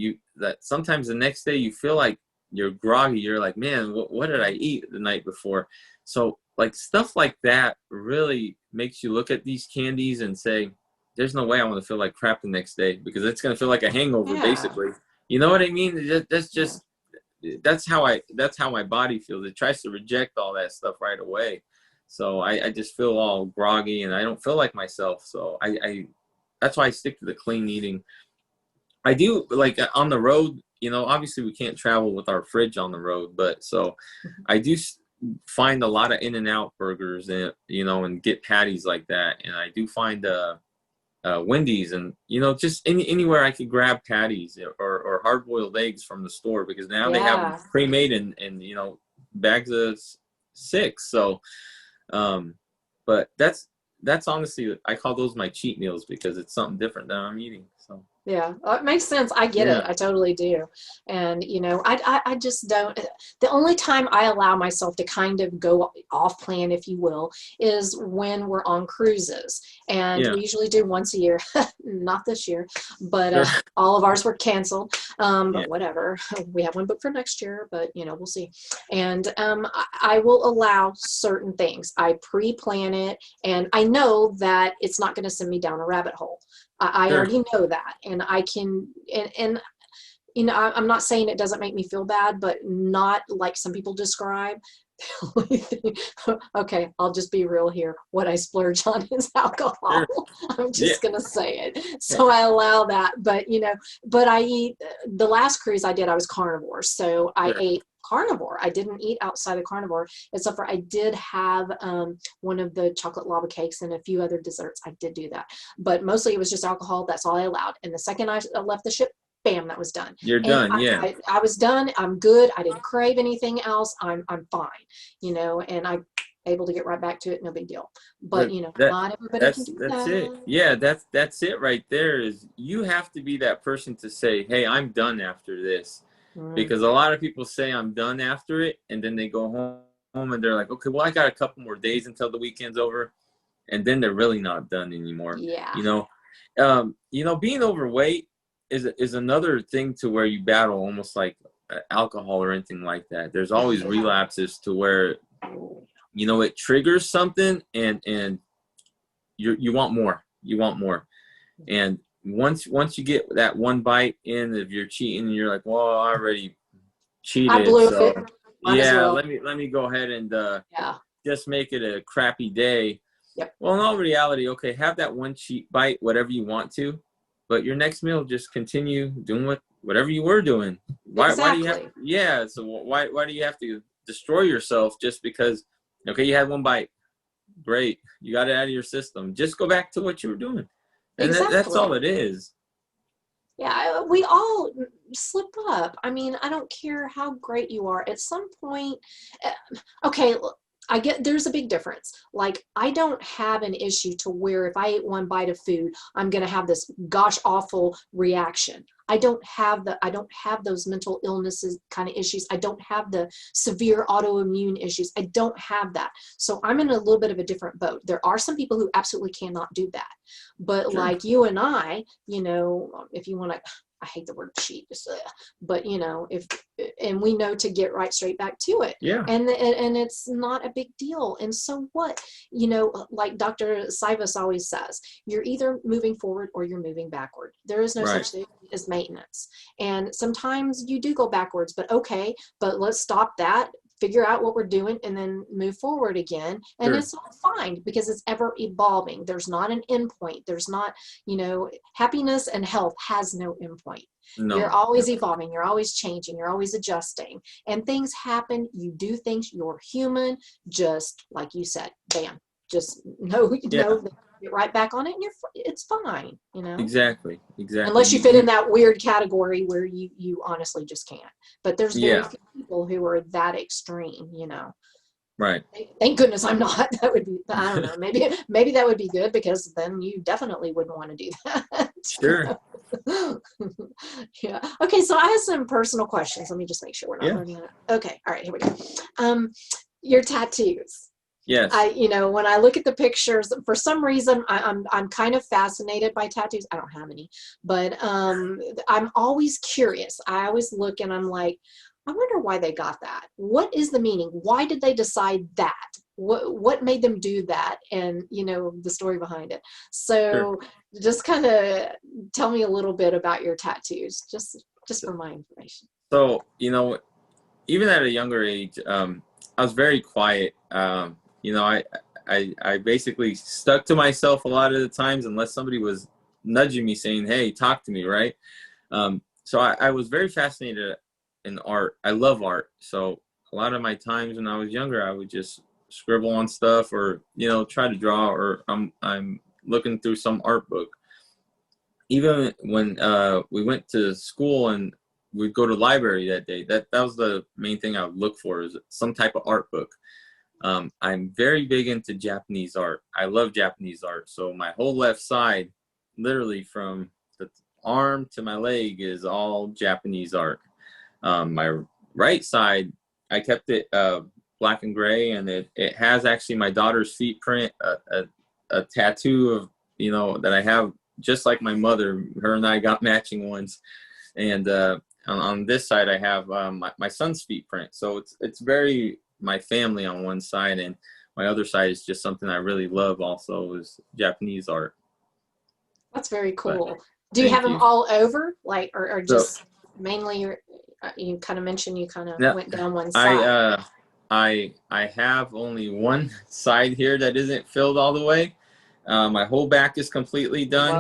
sometimes the next day you feel like you're groggy. You're like, man, what did I eat the night before? So, like, stuff like that really makes you look at these candies and say, there's no way I want to feel like crap the next day, because it's going to feel like a hangover, basically. You know what I mean? That's just... That's how my body feels. It tries to reject all that stuff right away. So I just feel all groggy, and I don't feel like myself. So that's why I stick to the clean eating. I do, like, on the road, you know, obviously we can't travel with our fridge on the road, but so I do find a lot of In-N-Out burgers, and, you know, and get patties like that. And I do find Wendy's, and, you know, just anywhere I could grab patties or hard-boiled eggs from the store, because now they have them pre-made and, you know, bags of 6. So, but that's honestly, I call those my cheat meals, because it's something different that I'm eating. So. Yeah, it makes sense. I get it. I totally do. And, you know, I just don't, the only time I allow myself to kind of go off plan, if you will, is when we're on cruises. And we usually do once a year, not this year, but all of ours were canceled. But whatever, we have one booked for next year, but, you know, we'll see. And I will allow certain things. I pre-plan it, and I know that it's not going to send me down a rabbit hole. I already know that, and I can, and you know, I'm not saying it doesn't make me feel bad, but not like some people describe. Okay, I'll just be real here. What I splurge on is alcohol. I'm just gonna say it. So I allow that, but, you know, but I eat, the last cruise I did, I was carnivore, so I ate carnivore. I didn't eat outside of carnivore, except for I did have one of the chocolate lava cakes and a few other desserts. I did do that, but mostly it was just alcohol. That's all I allowed. And the second I left the ship, bam, that was done. You're done. I was done. I'm good. I didn't crave anything else. I'm fine, you know, and I'm able to get right back to it. No big deal. But you know, not everybody can do that. That's it. Yeah, that's it right there. Is you have to be that person to say, hey, I'm done after this. Because a lot of people say I'm done after it, and then they go home and they're like, okay, well, I got a couple more days until the weekend's over, and then they're really not done anymore. Yeah. You know, being overweight is another thing to where you battle, almost like alcohol or anything like that. There's always relapses to where, you know, it triggers something, and you want more. You want more, and once you get that one bite in, if you're cheating, and you're like, well, I already cheated, I blew it. Well. let me go ahead and just make it a crappy day. Well, in all reality, okay, have that one cheat bite, whatever you want to, but your next meal, just continue doing whatever you were doing. Why do you have so why do you have to destroy yourself just because, okay, you had one bite, great, you got it out of your system, just go back to what you were doing. And that's all it is. Yeah, we all slip up. I mean, I don't care how great you are. At some point, okay, I get there's a big difference. Like, I don't have an issue to where if I ate one bite of food, I'm going to have this gosh awful reaction. I don't have those mental illnesses kind of issues. I don't have the severe autoimmune issues. I don't have that. So I'm in a little bit of a different boat. There are some people who absolutely cannot do that. But like you and I, you know, if you want to, I hate the word cheat, but you know, and we know to get right straight back to it. Yeah. And it's not a big deal. And so what, you know, like Dr. Sivas always says, you're either moving forward or you're moving backward. There is no such thing as maintenance. And sometimes you do go backwards, but okay, but let's stop that, figure out what we're doing, and then move forward again. And it's all fine, because it's ever evolving. There's not an end point. There's not, you know, happiness and health has no end point. No. You're always evolving. You're always changing. You're always adjusting. And things happen. You do things. You're human. Just like you said, bam, just know get right back on it, and it's fine, you know. Exactly. Unless you fit in that weird category where you honestly just can't. But there's very few people who are that extreme, you know. Right. Thank goodness I'm not. That would be, I don't know, maybe that would be good, because then you definitely wouldn't want to do that. Sure. Yeah. Okay, so I have some personal questions. Let me just make sure we're not running out. Okay. All right, here we go. Your tattoos. Yes. You know, when I look at the pictures, for some reason, I'm kind of fascinated by tattoos. I don't have any, but I'm always curious. I always look and I'm like, I wonder why they got that. What is the meaning? Why did they decide that? What made them do that? And, you know, the story behind it. So just kind of tell me a little bit about your tattoos, just for my information. So, you know, even at a younger age, I was very quiet. You know, I basically stuck to myself a lot of the times, unless somebody was nudging me saying, hey, talk to me, right? So I was very fascinated in art. I love art. So a lot of my times when I was younger, I would just scribble on stuff, or, you know, try to draw, or I'm looking through some art book. Even when we went to school and we'd go to the library that day, that was the main thing I would look for, is some type of art book. I'm very big into Japanese art. I love Japanese art. So my whole left side, literally from the arm to my leg, is all Japanese art. My right side, I kept it black and gray, and it has actually my daughter's feet print, a tattoo of, you know, that I have just like my mother. Her and I got matching ones. And on this side, I have my son's feet print. So it's very my family on one side, and my other side is just something I really love also, is Japanese art. That's very cool. But, do you have them all over, like, or just so, mainly you kind of mentioned you kind of went down one side? I have only one side here that isn't filled all the way. My whole back is completely done.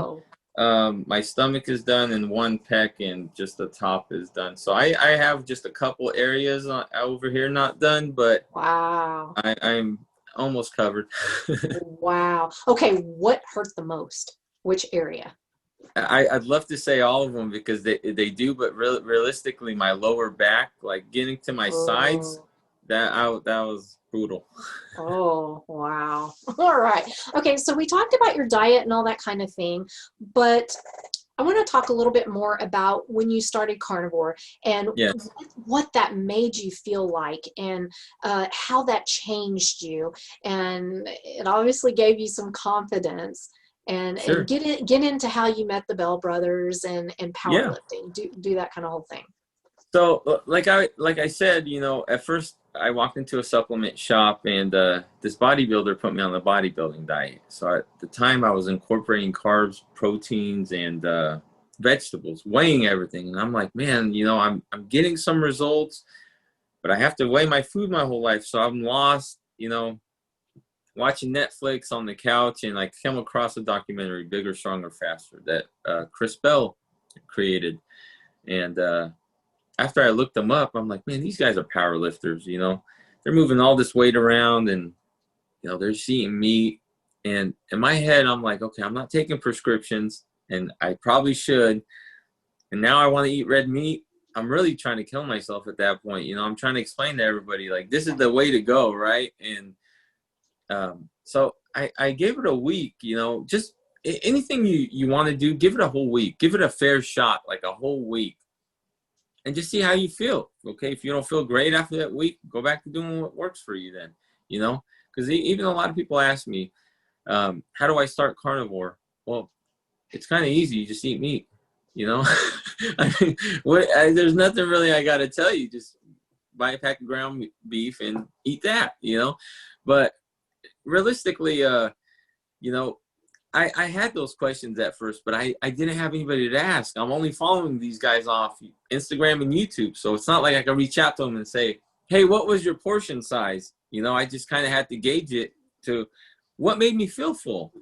Whoa. My stomach is done, and one pec, and just the top is done. So I have just a couple areas over here not done, but Wow. I'm almost covered. Wow. Okay, what hurt the most? Which area? I'd love to say all of them, because they do, but realistically, my lower back, like getting to my sides, that was brutal. Oh, wow. All right. Okay, so we talked about your diet and all that kind of thing, but I want to talk a little bit more about when you started carnivore, and Yes. what that made you feel like, and how that changed you. And it obviously gave you some confidence. And, Sure. and get into how you met the Bell brothers and Yeah. powerlifting. Do that kind of whole thing. So like I said, you know, at first I walked into a supplement shop, and this bodybuilder put me on the bodybuilding diet. So at the time I was incorporating carbs, proteins, and vegetables, weighing everything. And I'm like, man, you know, I'm getting some results, but I have to weigh my food my whole life. So I'm lost, you know, watching Netflix on the couch, and I came across a documentary, Bigger, Stronger, Faster, that Chris Bell created. And after I looked them up, I'm like, man, these guys are power lifters, you know. They're moving all this weight around, and, you know, they're just eating meat. And in my head, I'm like, okay, I'm not taking prescriptions, and I probably should. And now I want to eat red meat. I'm really trying to kill myself at that point. You know, I'm trying to explain to everybody, like, this is the way to go, right? And so I gave it a week, you know, just anything you want to do, give it a whole week. Give it a fair shot, like a whole week. And just see how you feel. Okay, if you don't feel great after that week, go back to doing what works for you then, you know? Because even a lot of people ask me, how do I start carnivore? Well, it's kind of easy. You just eat meat, you know? I mean, there's nothing really I got to tell you. Just buy a pack of ground beef and eat that, you know? But realistically, you know, I had those questions at first, but I didn't have anybody to ask. I'm only following these guys off Instagram and YouTube. So it's not like I can reach out to them and say, hey, what was your portion size? You know, I just kind of had to gauge it to what made me feel full.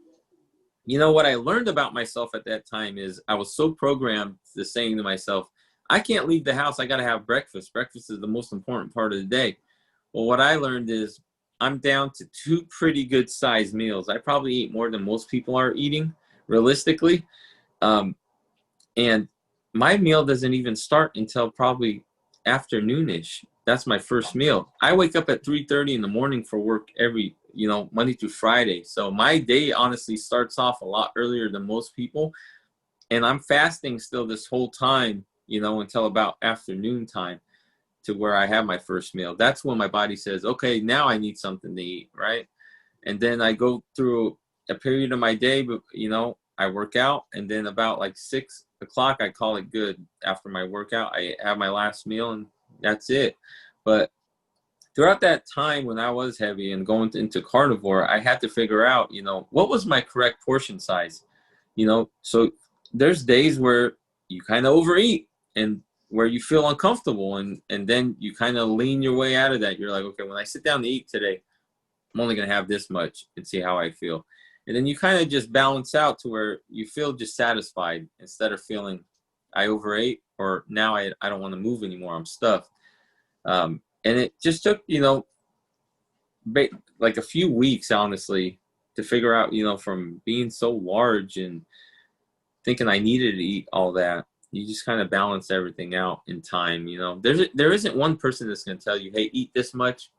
You know, what I learned about myself at that time is I was so programmed to saying to myself, I can't leave the house. I got to have breakfast. Breakfast is the most important part of the day. Well, what I learned is I'm down to 2 pretty good sized meals. I probably eat more than most people are eating, realistically. And my meal doesn't even start until probably afternoonish. That's my first meal. I wake up at 3:30 in the morning for work every, you know, Monday through Friday. So my day honestly starts off a lot earlier than most people. And I'm fasting still this whole time, you know, until about afternoon time, to where I have my first meal. That's when my body says, okay, now I need something to eat, right? And then I go through a period of my day, but, you know, I work out, and then about like 6 o'clock, I call it good. After my workout, I have my last meal, and that's it. But throughout that time when I was heavy and going into carnivore, I had to figure out, you know, what was my correct portion size, you know? So there's days where you kind of overeat, and where you feel uncomfortable, and then you kind of lean your way out of that. You're like, okay, when I sit down to eat today, I'm only going to have this much and see how I feel. And then you kind of just balance out to where you feel just satisfied instead of feeling I overate or now I don't want to move anymore. I'm stuffed. And it just took, you know, like a few weeks, honestly, to figure out, you know, from being so large and thinking I needed to eat all that, you just kind of balance everything out in time. You know, there isn't one person that's going to tell you, hey, eat this much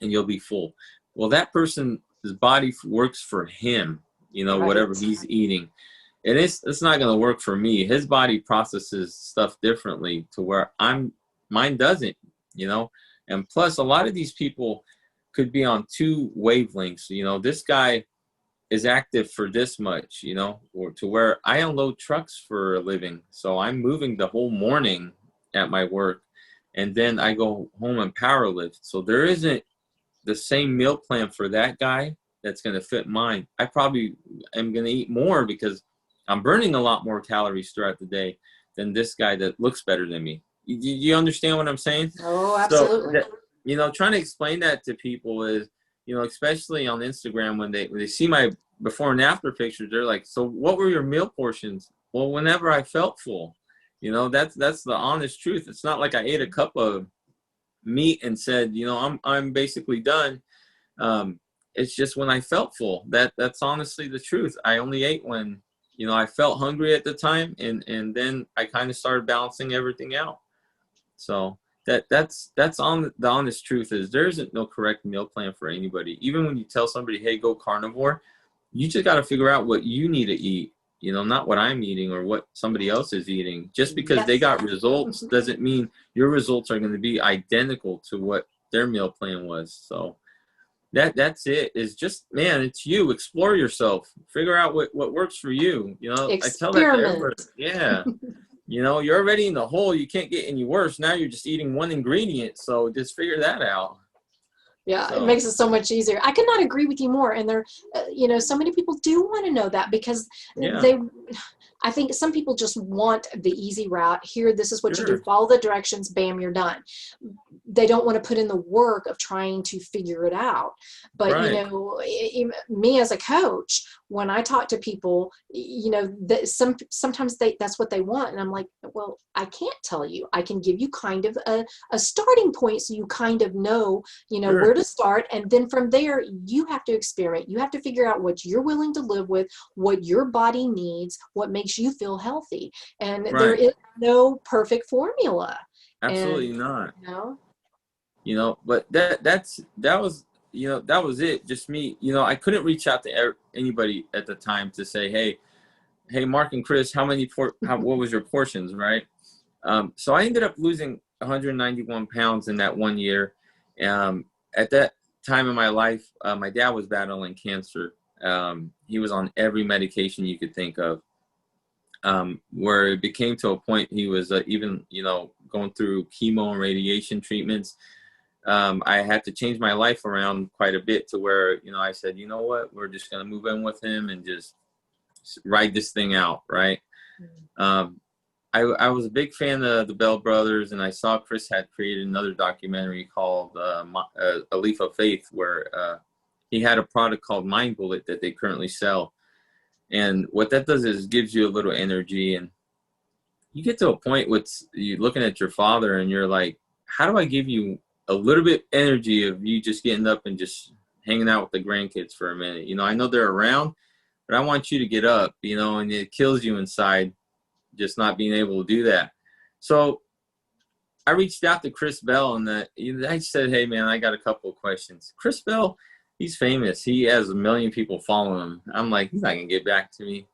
and you'll be full. Well, that person, his body works for him, you know, Right. whatever he's eating. And it's not going to work for me. His body processes stuff differently to where mine doesn't, you know. And plus, a lot of these people could be on two wavelengths. You know, this guy is active for this much, you know, or to where I unload trucks for a living. So I'm moving the whole morning at my work. And then I go home and power lift. So there isn't the same meal plan for that guy that's going to fit mine. I probably am going to eat more because I'm burning a lot more calories throughout the day than this guy that looks better than me. You understand what I'm saying? Oh, absolutely. So, you know, trying to explain that to people is, you know, especially on Instagram, when they see my before and after pictures, they're like, so what were your meal portions? Well, whenever I felt full, you know, that's the honest truth. It's not like I ate a cup of meat and said, you know, I'm basically done. It's just when I felt full. That's honestly the truth. I only ate when, you know, I felt hungry at the time, and then I kind of started balancing everything out. So that's on the honest truth is there isn't no correct meal plan for anybody. Even when you tell somebody, hey, go carnivore, you just got to figure out what you need to eat, you know, not what I'm eating or what somebody else is eating. Just because they got results doesn't mean your results are going to be identical to what their meal plan was. So that's it. Is just, man, it's you. Explore yourself. Figure out what works for you. You know, I tell that to everybody. Yeah. You know, you're already in the hole. You can't get any worse. Now you're just eating one ingredient. So just figure that out. Yeah, So it makes it so much easier. I could not agree with you more. And there, you know, so many people do want to know that because I think some people just want the easy route. Here, this is what you do. Follow the directions. Bam, you're done. They don't want to put in the work of trying to figure it out. But, you know, me as a coach, when I talk to people, you know, sometimes that's what they want. And I'm like, well, I can't tell you. I can give you kind of a starting point so you kind of know, you know, where to start. And then from there, you have to experiment. You have to figure out what you're willing to live with, what your body needs, what makes you feel healthy. And there is no perfect formula. Absolutely not. You know? You know, but that was, you know, that was it. Just me, you know, I couldn't reach out to anybody at the time to say, hey, Mark and Chris, what was your portions, right? So I ended up losing 191 pounds in that 1 year. At that time in my life, my dad was battling cancer. He was on every medication you could think of. Where it became to a point he was even, you know, going through chemo and radiation treatments. I had to change my life around quite a bit to where, you know, I said, you know what, we're just going to move in with him and just ride this thing out, right? I was a big fan of the Bell Brothers, and I saw Chris had created another documentary called A Leaf of Faith, where he had a product called Mind Bullet that they currently sell. And what that does is gives you a little energy, and you get to a point with you looking at your father and you're like, how do I give you a little bit energy of you just getting up and just hanging out with the grandkids for a minute? You know, I know they're around, but I want you to get up, you know, and it kills you inside just not being able to do that. So I reached out to Chris Bell, and I said, hey, man, I got a couple of questions. Chris Bell, he's famous. He has 1 million people following him. I'm like, he's not going to get back to me.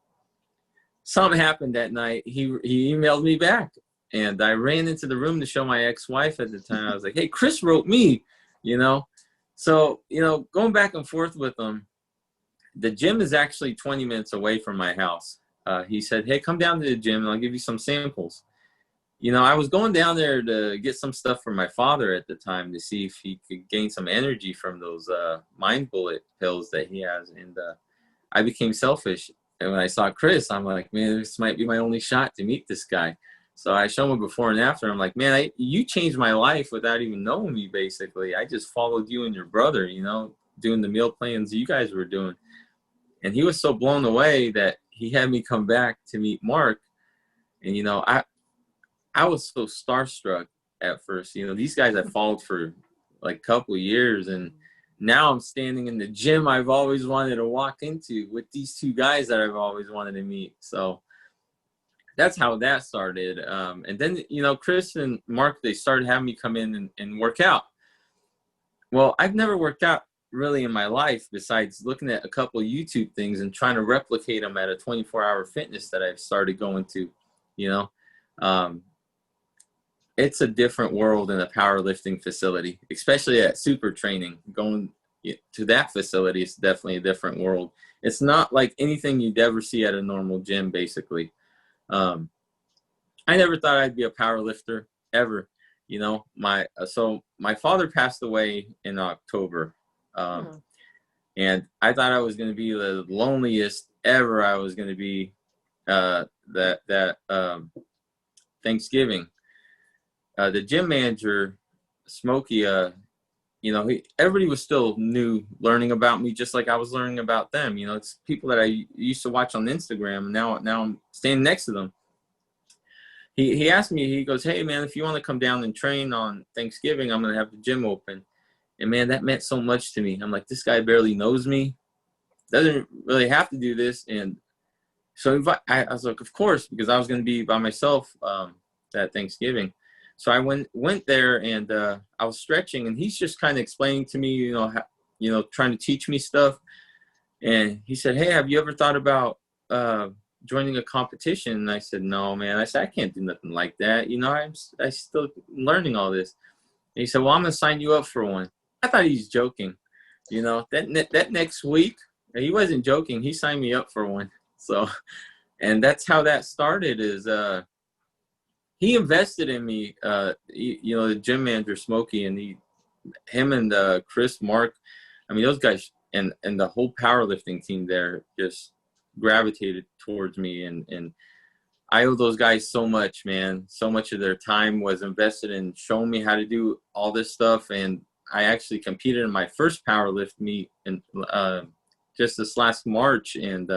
Something happened that night. He emailed me back, and I ran into the room to show my ex-wife at the time. I was like, hey, Chris wrote me, you know. So, you know, going back and forth with him, the gym is actually 20 minutes away from my house. He said, hey, come down to the gym, and I'll give you some samples. You know, I was going down there to get some stuff for my father at the time to see if he could gain some energy from those Mind Bullet pills that he has. And I became selfish. And when I saw Chris, I'm like, man, this might be my only shot to meet this guy. So I showed him before and after. I'm like, man, you changed my life without even knowing me, basically. I just followed you and your brother, you know, doing the meal plans you guys were doing. And he was so blown away that he had me come back to meet Mark. And, you know, I was so starstruck at first. You know, these guys I followed for like a couple of years, and now I'm standing in the gym I've always wanted to walk into with these two guys that I've always wanted to meet. So that's how that started. And then, you know, Chris and Mark, they started having me come in and work out. Well, I've never worked out really in my life besides looking at a couple of YouTube things and trying to replicate them at a 24-hour fitness that I've started going to, you know. It's a different world in a powerlifting facility, especially at super training. Going to that facility is definitely a different world. It's not like anything you'd ever see at a normal gym, basically. I never thought I'd be a power lifter ever. You know, so my father passed away in October. And I thought I was going to be the loneliest ever. I was going to be that Thanksgiving. The gym manager, Smokey, you know, everybody was still new, learning about me just like I was learning about them. You know, it's people that I used to watch on Instagram. Now I'm standing next to them. He asked me, he goes, "Hey, man, if you want to come down and train on Thanksgiving, I'm going to have the gym open." And, man, that meant so much to me. I'm like, this guy barely knows me, doesn't really have to do this. And so I was like, of course, because I was going to be by myself that Thanksgiving. So I went there, and I was stretching, and he's just kind of explaining to me, you know, trying to teach me stuff. And he said, "Hey, have you ever thought about joining a competition?" And I said, "No, man." I said, "I can't do nothing like that. You know, I'm still learning all this." And he said, "Well, I'm going to sign you up for one." I thought he was joking. You know, that next week, he wasn't joking. He signed me up for one. So, and that's how that started is he invested in me, you know, the gym manager, Smokey, and him and Chris, Mark, I mean, those guys and the whole powerlifting team there just gravitated towards me. And I owe those guys so much, man. So much of their time was invested in showing me how to do all this stuff. And I actually competed in my first powerlift meet in just this last March. And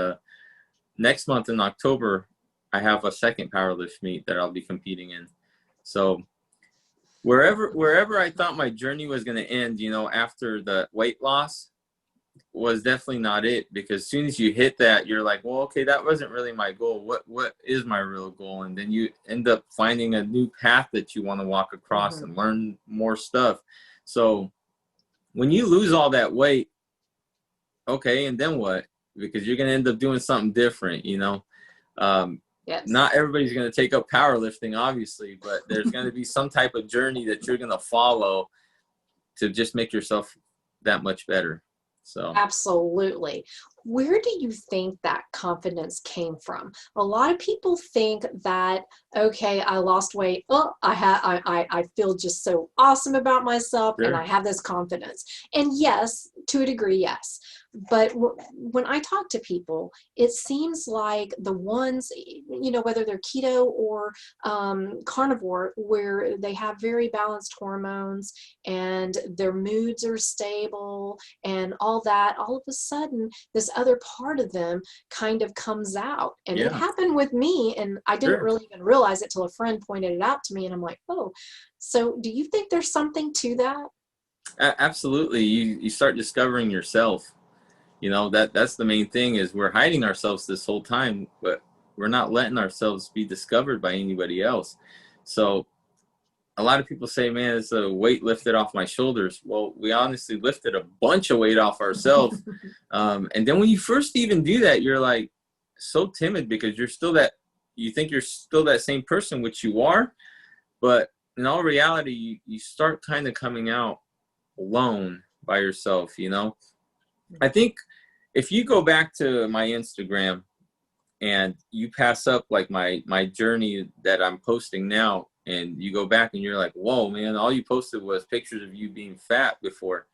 next month in October, I have a second powerlift meet that I'll be competing in. So wherever I thought my journey was going to end, you know, after the weight loss was definitely not it, because as soon as you hit that, you're like, well, okay, that wasn't really my goal. What is my real goal? And then you end up finding a new path that you want to walk across and learn more stuff. So when you lose all that weight, okay, and then what? Because you're going to end up doing something different, you know. Yes. Not everybody's going to take up powerlifting, obviously, but there's going to be some type of journey that you're going to follow to just make yourself that much better. So Absolutely. Where do you think that confidence came from? A lot of people think that, okay, I lost weight. Oh, I feel just so awesome about myself, Sure. and I have this confidence. And yes, to a degree, yes. But when I talk to people, it seems like the ones, you know, whether they're keto or carnivore, where they have very balanced hormones and their moods are stable and all that, all of a sudden, this other part of them kind of comes out. And it happened with me, and I didn't really even realize it till a friend pointed it out to me, and I'm like, oh, so do you think there's something to that? Absolutely. You start discovering yourself. You know, that's the main thing, is we're hiding ourselves this whole time, but we're not letting ourselves be discovered by anybody else. So a lot of people say, man, it's a weight lifted off my shoulders. Well, we honestly lifted a bunch of weight off ourselves. And then when you first even do that, you're like so timid, because you think you're still that same person, which you are. But in all reality, you start kind of coming out alone by yourself, you know. I think if you go back to my Instagram and you pass up like my journey that I'm posting now, and you go back and you're like, whoa, man, all you posted was pictures of you being fat before.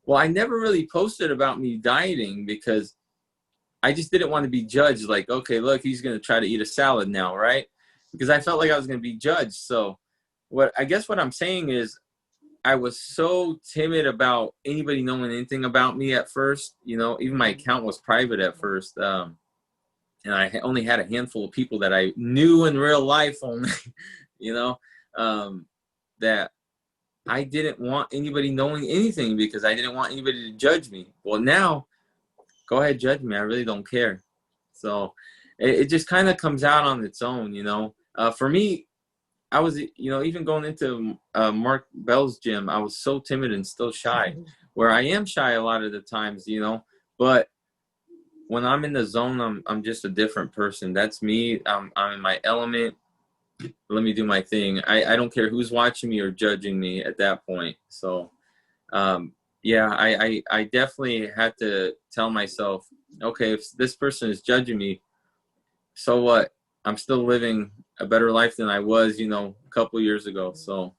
Well, I never really posted about me dieting, because I just didn't want to be judged like, okay, look, he's going to try to eat a salad now, right? Because I felt like I was going to be judged. So what I'm saying is, I was so timid about anybody knowing anything about me at first. You know, even my account was private at first. And I only had a handful of people that I knew in real life only, you know, that I didn't want anybody knowing anything because I didn't want anybody to judge me. Well, now, go ahead, judge me. I really don't care. So it just kind of comes out on its own, you know. For me, I was, you know, even going into Mark Bell's gym, I was so timid and still shy, where I am shy a lot of the times, you know, but when I'm in the zone, I'm just a different person. That's me. I'm in my element. Let me do my thing. I don't care who's watching me or judging me at that point. So, yeah, I definitely had to tell myself, okay, if this person is judging me, so what? I'm still living a better life than I was, you know, a couple years ago. So.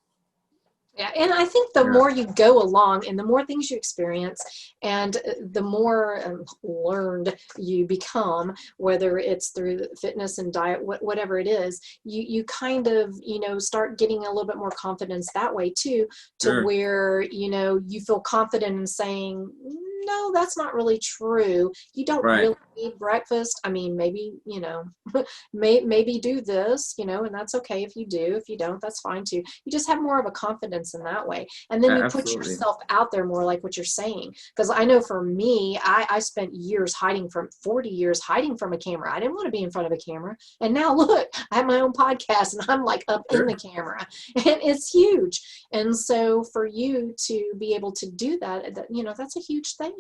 Yeah, and I think the more you go along and the more things you experience and the more learned you become, whether it's through fitness and diet, whatever it is, you kind of, you know, start getting a little bit more confidence that way too, to where, you know, you feel confident in saying, no, that's not really true. You don't really need breakfast. I mean, maybe, you know, maybe do this, you know, and that's okay if you do. If you don't, that's fine too. You just have more of a confidence in that way. And then you put yourself out there more, like what you're saying. Because I know for me, I spent 40 years hiding from a camera. I didn't want to be in front of a camera. And now look, I have my own podcast and I'm like up in the camera and it's huge. And so for you to be able to do that, you know, that's a huge thing.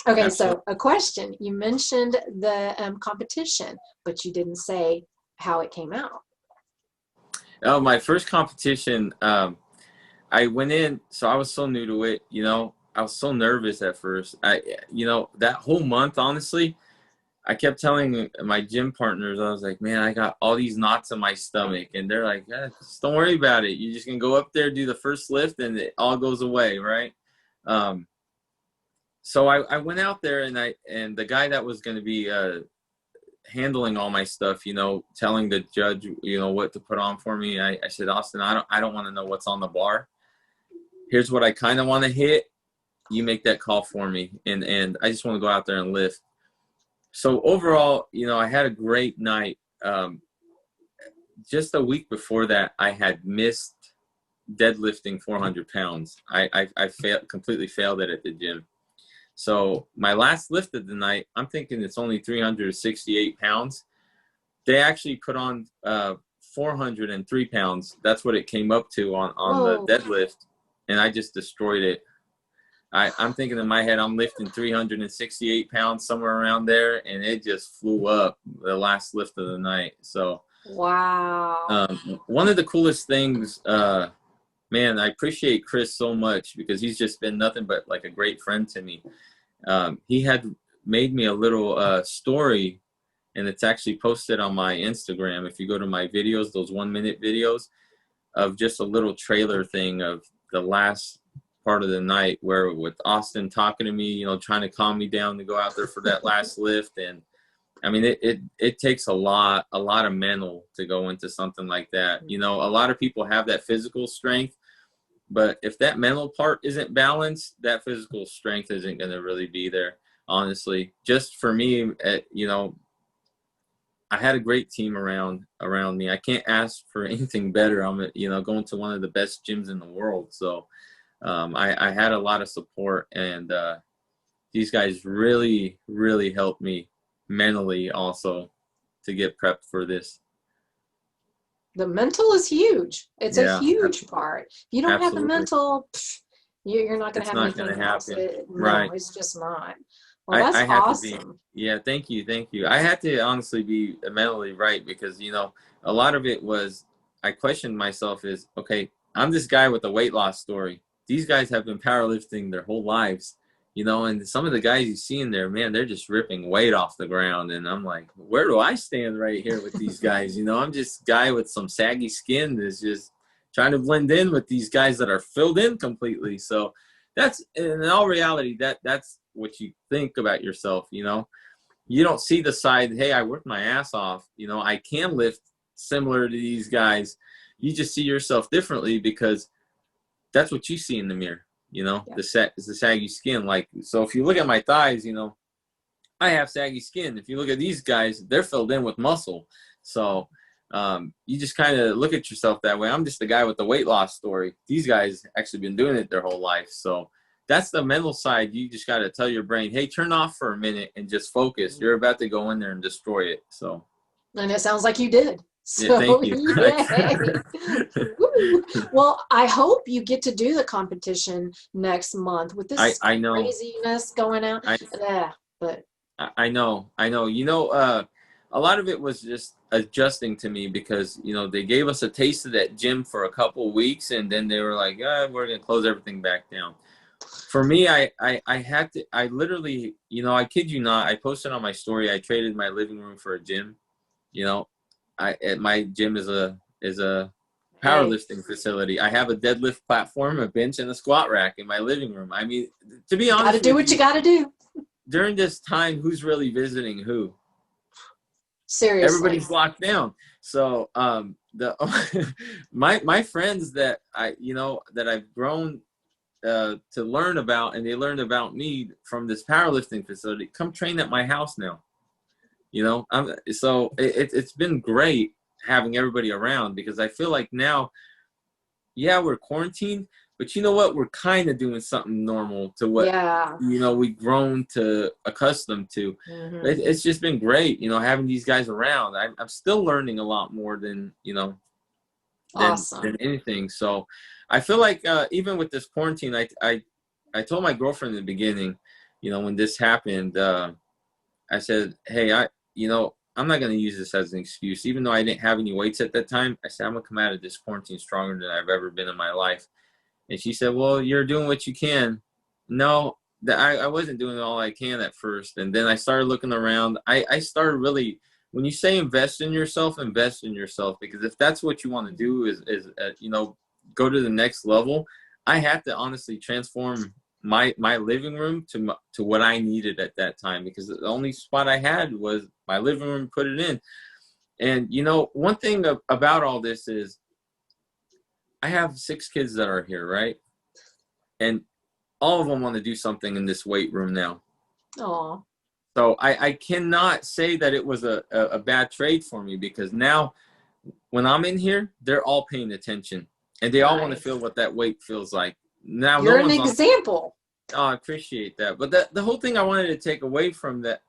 Okay, absolutely. So a question. You mentioned the competition, but you didn't say how it came out. Oh, my first competition, I went in, so I was so new to it, you know. I was so nervous at first. You know, that whole month, honestly, I kept telling my gym partners, I was like, man, I got all these knots in my stomach. And they're like, yeah, just don't worry about it. You're just going to go up there, do the first lift, and it all goes away, right? So I went out there, and the guy that was going to be handling all my stuff, you know, telling the judge, you know, what to put on for me, I said, Austin, I don't want to know what's on the bar. Here's what I kind of want to hit. You make that call for me. And I just want to go out there and lift. So overall, you know, I had a great night. Just a week before that, I had missed deadlifting 400 pounds. I completely failed it at the gym. So my last lift of the night, I'm thinking it's only 368 pounds. They actually put on 403 pounds. That's what it came up to on the deadlift. And I just destroyed it. I'm thinking in my head, I'm lifting 368 pounds, somewhere around there, and it just flew up the last lift of the night. So, wow. One of the coolest things, man, I appreciate Chris so much because he's just been nothing but like a great friend to me. He had made me a little story, and it's actually posted on my Instagram. If you go to my videos, those 1-minute videos of just a little trailer thing of the last part of the night, where with Austin talking to me, you know, trying to calm me down to go out there for that last lift. And I mean, it takes a lot of mental to go into something like that. You know, a lot of people have that physical strength, but if that mental part isn't balanced, that physical strength isn't going to really be there, honestly. Just for me, you know, I had a great team around me. I can't ask for anything better. I'm, you know, going to one of the best gyms in the world. So I had a lot of support, and these guys really, really helped me mentally also to get prepped for this. The mental is huge. It's a huge part. If you don't have the mental, you're not going to have anything else. No, it's just not. Well, that's awesome. Thank you. I had to honestly be mentally right because, you know, a lot of it was, I questioned myself is, okay, I'm this guy with a weight loss story. These guys have been powerlifting their whole lives, you know, and some of the guys you see in there, man, they're just ripping weight off the ground. And I'm like, where do I stand right here with these guys? You know, I'm just a guy with some saggy skin that's just trying to blend in with these guys that are filled in completely. So that's, in all reality, that's what you think about yourself. You know, you don't see the side, hey, I worked my ass off, you know, I can lift similar to these guys. You just see yourself differently because that's what you see in the mirror, you know, Yeah. the saggy skin. Like, so if you look at my thighs, you know, I have saggy skin. If you look at these guys, they're filled in with muscle. So you just kind of look at yourself that way. I'm just the guy with the weight loss story. These guys actually been doing it their whole life. So that's the mental side. You just got to tell your brain, hey, turn off for a minute and just focus. You're about to go in there and destroy it. So. And it sounds like you did. Yeah, So, thank you. yay. Woo. Well, I hope you get to do the competition next month with this I know. craziness going out. But I know. You know, a lot of it was just adjusting to me because, you know, they gave us a taste of that gym for a couple of weeks and then they were like, we're going to close everything back down. For me, I had to, I literally, you know, I kid you not, I posted on my story, I traded my living room for a gym. You know, my gym is a powerlifting facility. I have a deadlift platform, a bench, and a squat rack in my living room. I mean, to be honest, got to do what you got to do. During this time, who's really visiting who? Seriously, everybody's locked down. So my friends that I've grown to learn about, and they learned about me from this powerlifting facility, come train at my house now. You know, so it's been great having everybody around because I feel like now, yeah, we're quarantined, but you know what? We're kind of doing something normal to what, you know, we've grown to accustomed to. Mm-hmm. It's just been great, you know, having these guys around. I'm still learning a lot more than, you know, than anything. So I feel like even with this quarantine, I told my girlfriend in the beginning, you know, when this happened, I said, hey, I'm not going to use this as an excuse. Even though I didn't have any weights at that time, I said, I'm going to come out of this quarantine stronger than I've ever been in my life. And she said, well, you're doing what you can. No, I wasn't doing all I can at first. And then I started looking around. I started really, when you say invest in yourself, because if that's what you want to do is you know, go to the next level, I had to honestly transform my living room to what I needed at that time, because the only spot I had was my living room, put it in. And, you know, one thing about all this is I have 6 kids that are here, right? And all of them want to do something in this weight room now. Aww. So I cannot say that it was a bad trade for me, because now when I'm in here, they're all paying attention and they all want to feel what that weight feels like. Now you're an example. Oh, I appreciate that. But the whole thing I wanted to take away from that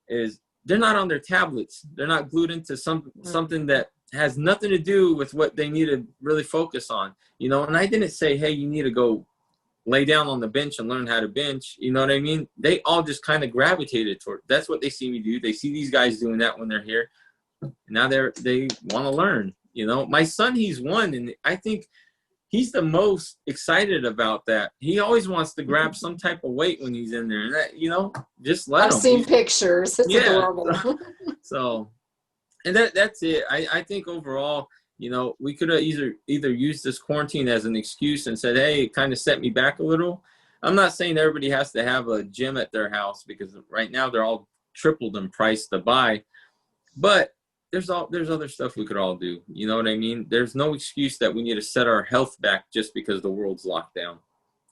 is they're not on their tablets. They're not glued into something that has nothing to do with what they need to really focus on. You know, and I didn't say, hey, you need to go lay down on the bench and learn how to bench. You know what I mean? They all just kind of gravitated toward, that's what they see me do. They see these guys doing that when they're here. Now they want to learn. You know, my son, he's 1, and I think he's the most excited about that. He always wants to grab some type of weight when he's in there. And that, you know, just let him. I've seen pictures. It's adorable. So, and that's it. I think overall, you know, we could have either used this quarantine as an excuse and said, hey, it kind of set me back a little. I'm not saying everybody has to have a gym at their house, because right now they're all tripled in price to buy. But there's other stuff we could all do. You know what I mean? There's no excuse that we need to set our health back just because the world's locked down.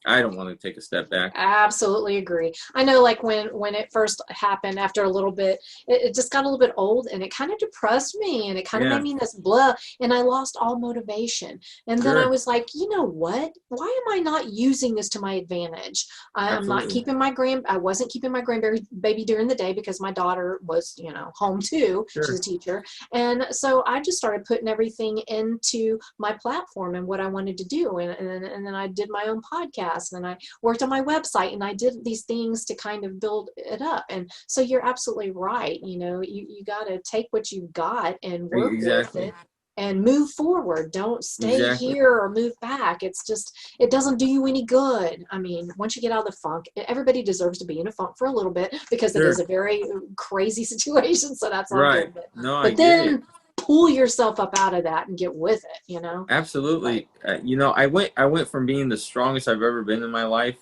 I don't want to take a step back. Absolutely agree. I know, like when it first happened, after a little bit, it just got a little bit old, and it kind of depressed me, and it kind of made me this blah, and I lost all motivation. And then I was like, you know what? Why am I not using this to my advantage? I'm not keeping I wasn't keeping my grandbaby during the day because my daughter was, you know, home too. She's a teacher. And so I just started putting everything into my platform and what I wanted to do. And then I did my own podcast. And I worked on my website, and I did these things to kind of build it up. And so you're absolutely right. You know, you got to take what you've got and work with it and move forward. Don't stay here or move back. It's just, it doesn't do you any good. I mean, once you get out of the funk, everybody deserves to be in a funk for a little bit, because it is a very crazy situation. So that's all good. But then pull yourself up out of that and get with it, you know? Absolutely. You know, I went from being the strongest I've ever been in my life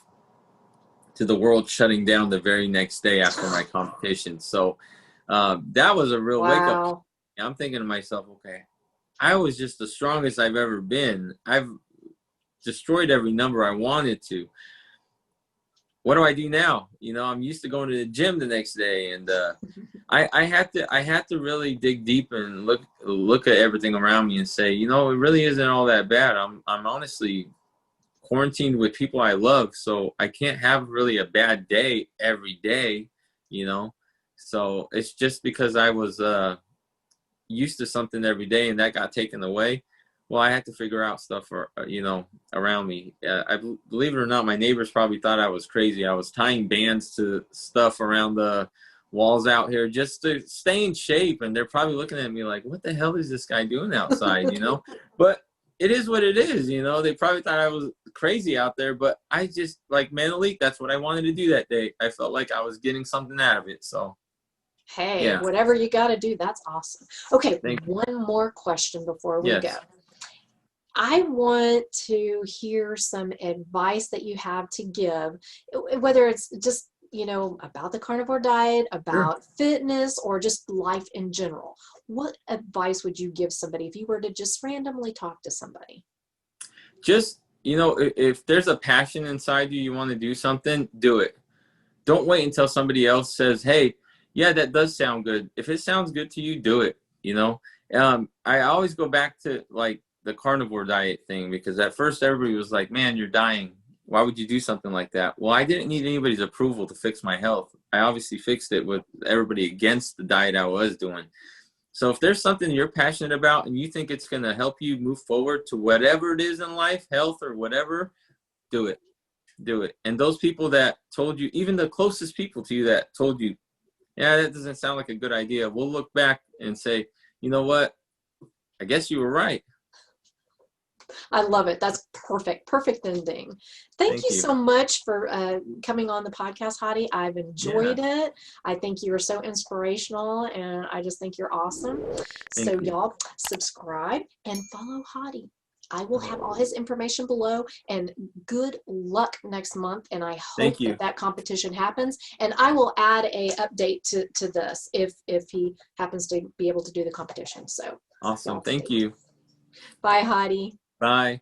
to the world shutting down the very next day after my competition. So that was a real wake up. I'm thinking to myself, okay, I was just the strongest I've ever been. I've destroyed every number I wanted to. What do I do now? You know, I'm used to going to the gym the next day, and I had to really dig deep and look at everything around me and say, you know, it really isn't all that bad. I'm honestly quarantined with people I love, so I can't have really a bad day every day, you know. So it's just because I was used to something every day and that got taken away. Well, I had to figure out stuff for, you know, around me. Believe it or not, my neighbors probably thought I was crazy. I was tying bands to stuff around the walls out here just to stay in shape. And they're probably looking at me like, what the hell is this guy doing outside, you know? But it is what it is, you know? They probably thought I was crazy out there, but I just, like, mentally, that's what I wanted to do that day. I felt like I was getting something out of it, so. Hey, Yeah. whatever you got to do, that's awesome. Okay, one more question before we go. I want to hear some advice that you have to give, whether it's just, you know, about the carnivore diet, about fitness, or just life in general. What advice would you give somebody if you were to just randomly talk to somebody? Just, you know, if there's a passion inside you, you want to do something, do it. Don't wait until somebody else says, hey, yeah, that does sound good. If it sounds good to you, do it, you know? I always go back to, like, the carnivore diet thing, because at first everybody was like, man, you're dying. Why would you do something like that? Well, I didn't need anybody's approval to fix my health. I obviously fixed it with everybody against the diet I was doing. So if there's something you're passionate about and you think it's going to help you move forward to whatever it is in life, health or whatever, do it. Do it. And those people that told you, even the closest people to you that told you, yeah, that doesn't sound like a good idea, we'll look back and say, you know what? I guess you were right. I love it. That's perfect. Perfect ending. Thank you so much for coming on the podcast, Hadi. I've enjoyed it. I think you are so inspirational, and I just think you're awesome. So y'all subscribe and follow Hadi. I will have all his information below, and good luck next month. And I hope that competition happens. And I will add a update to this if he happens to be able to do the competition. So awesome. Thank you. Bye, Hadi. Bye.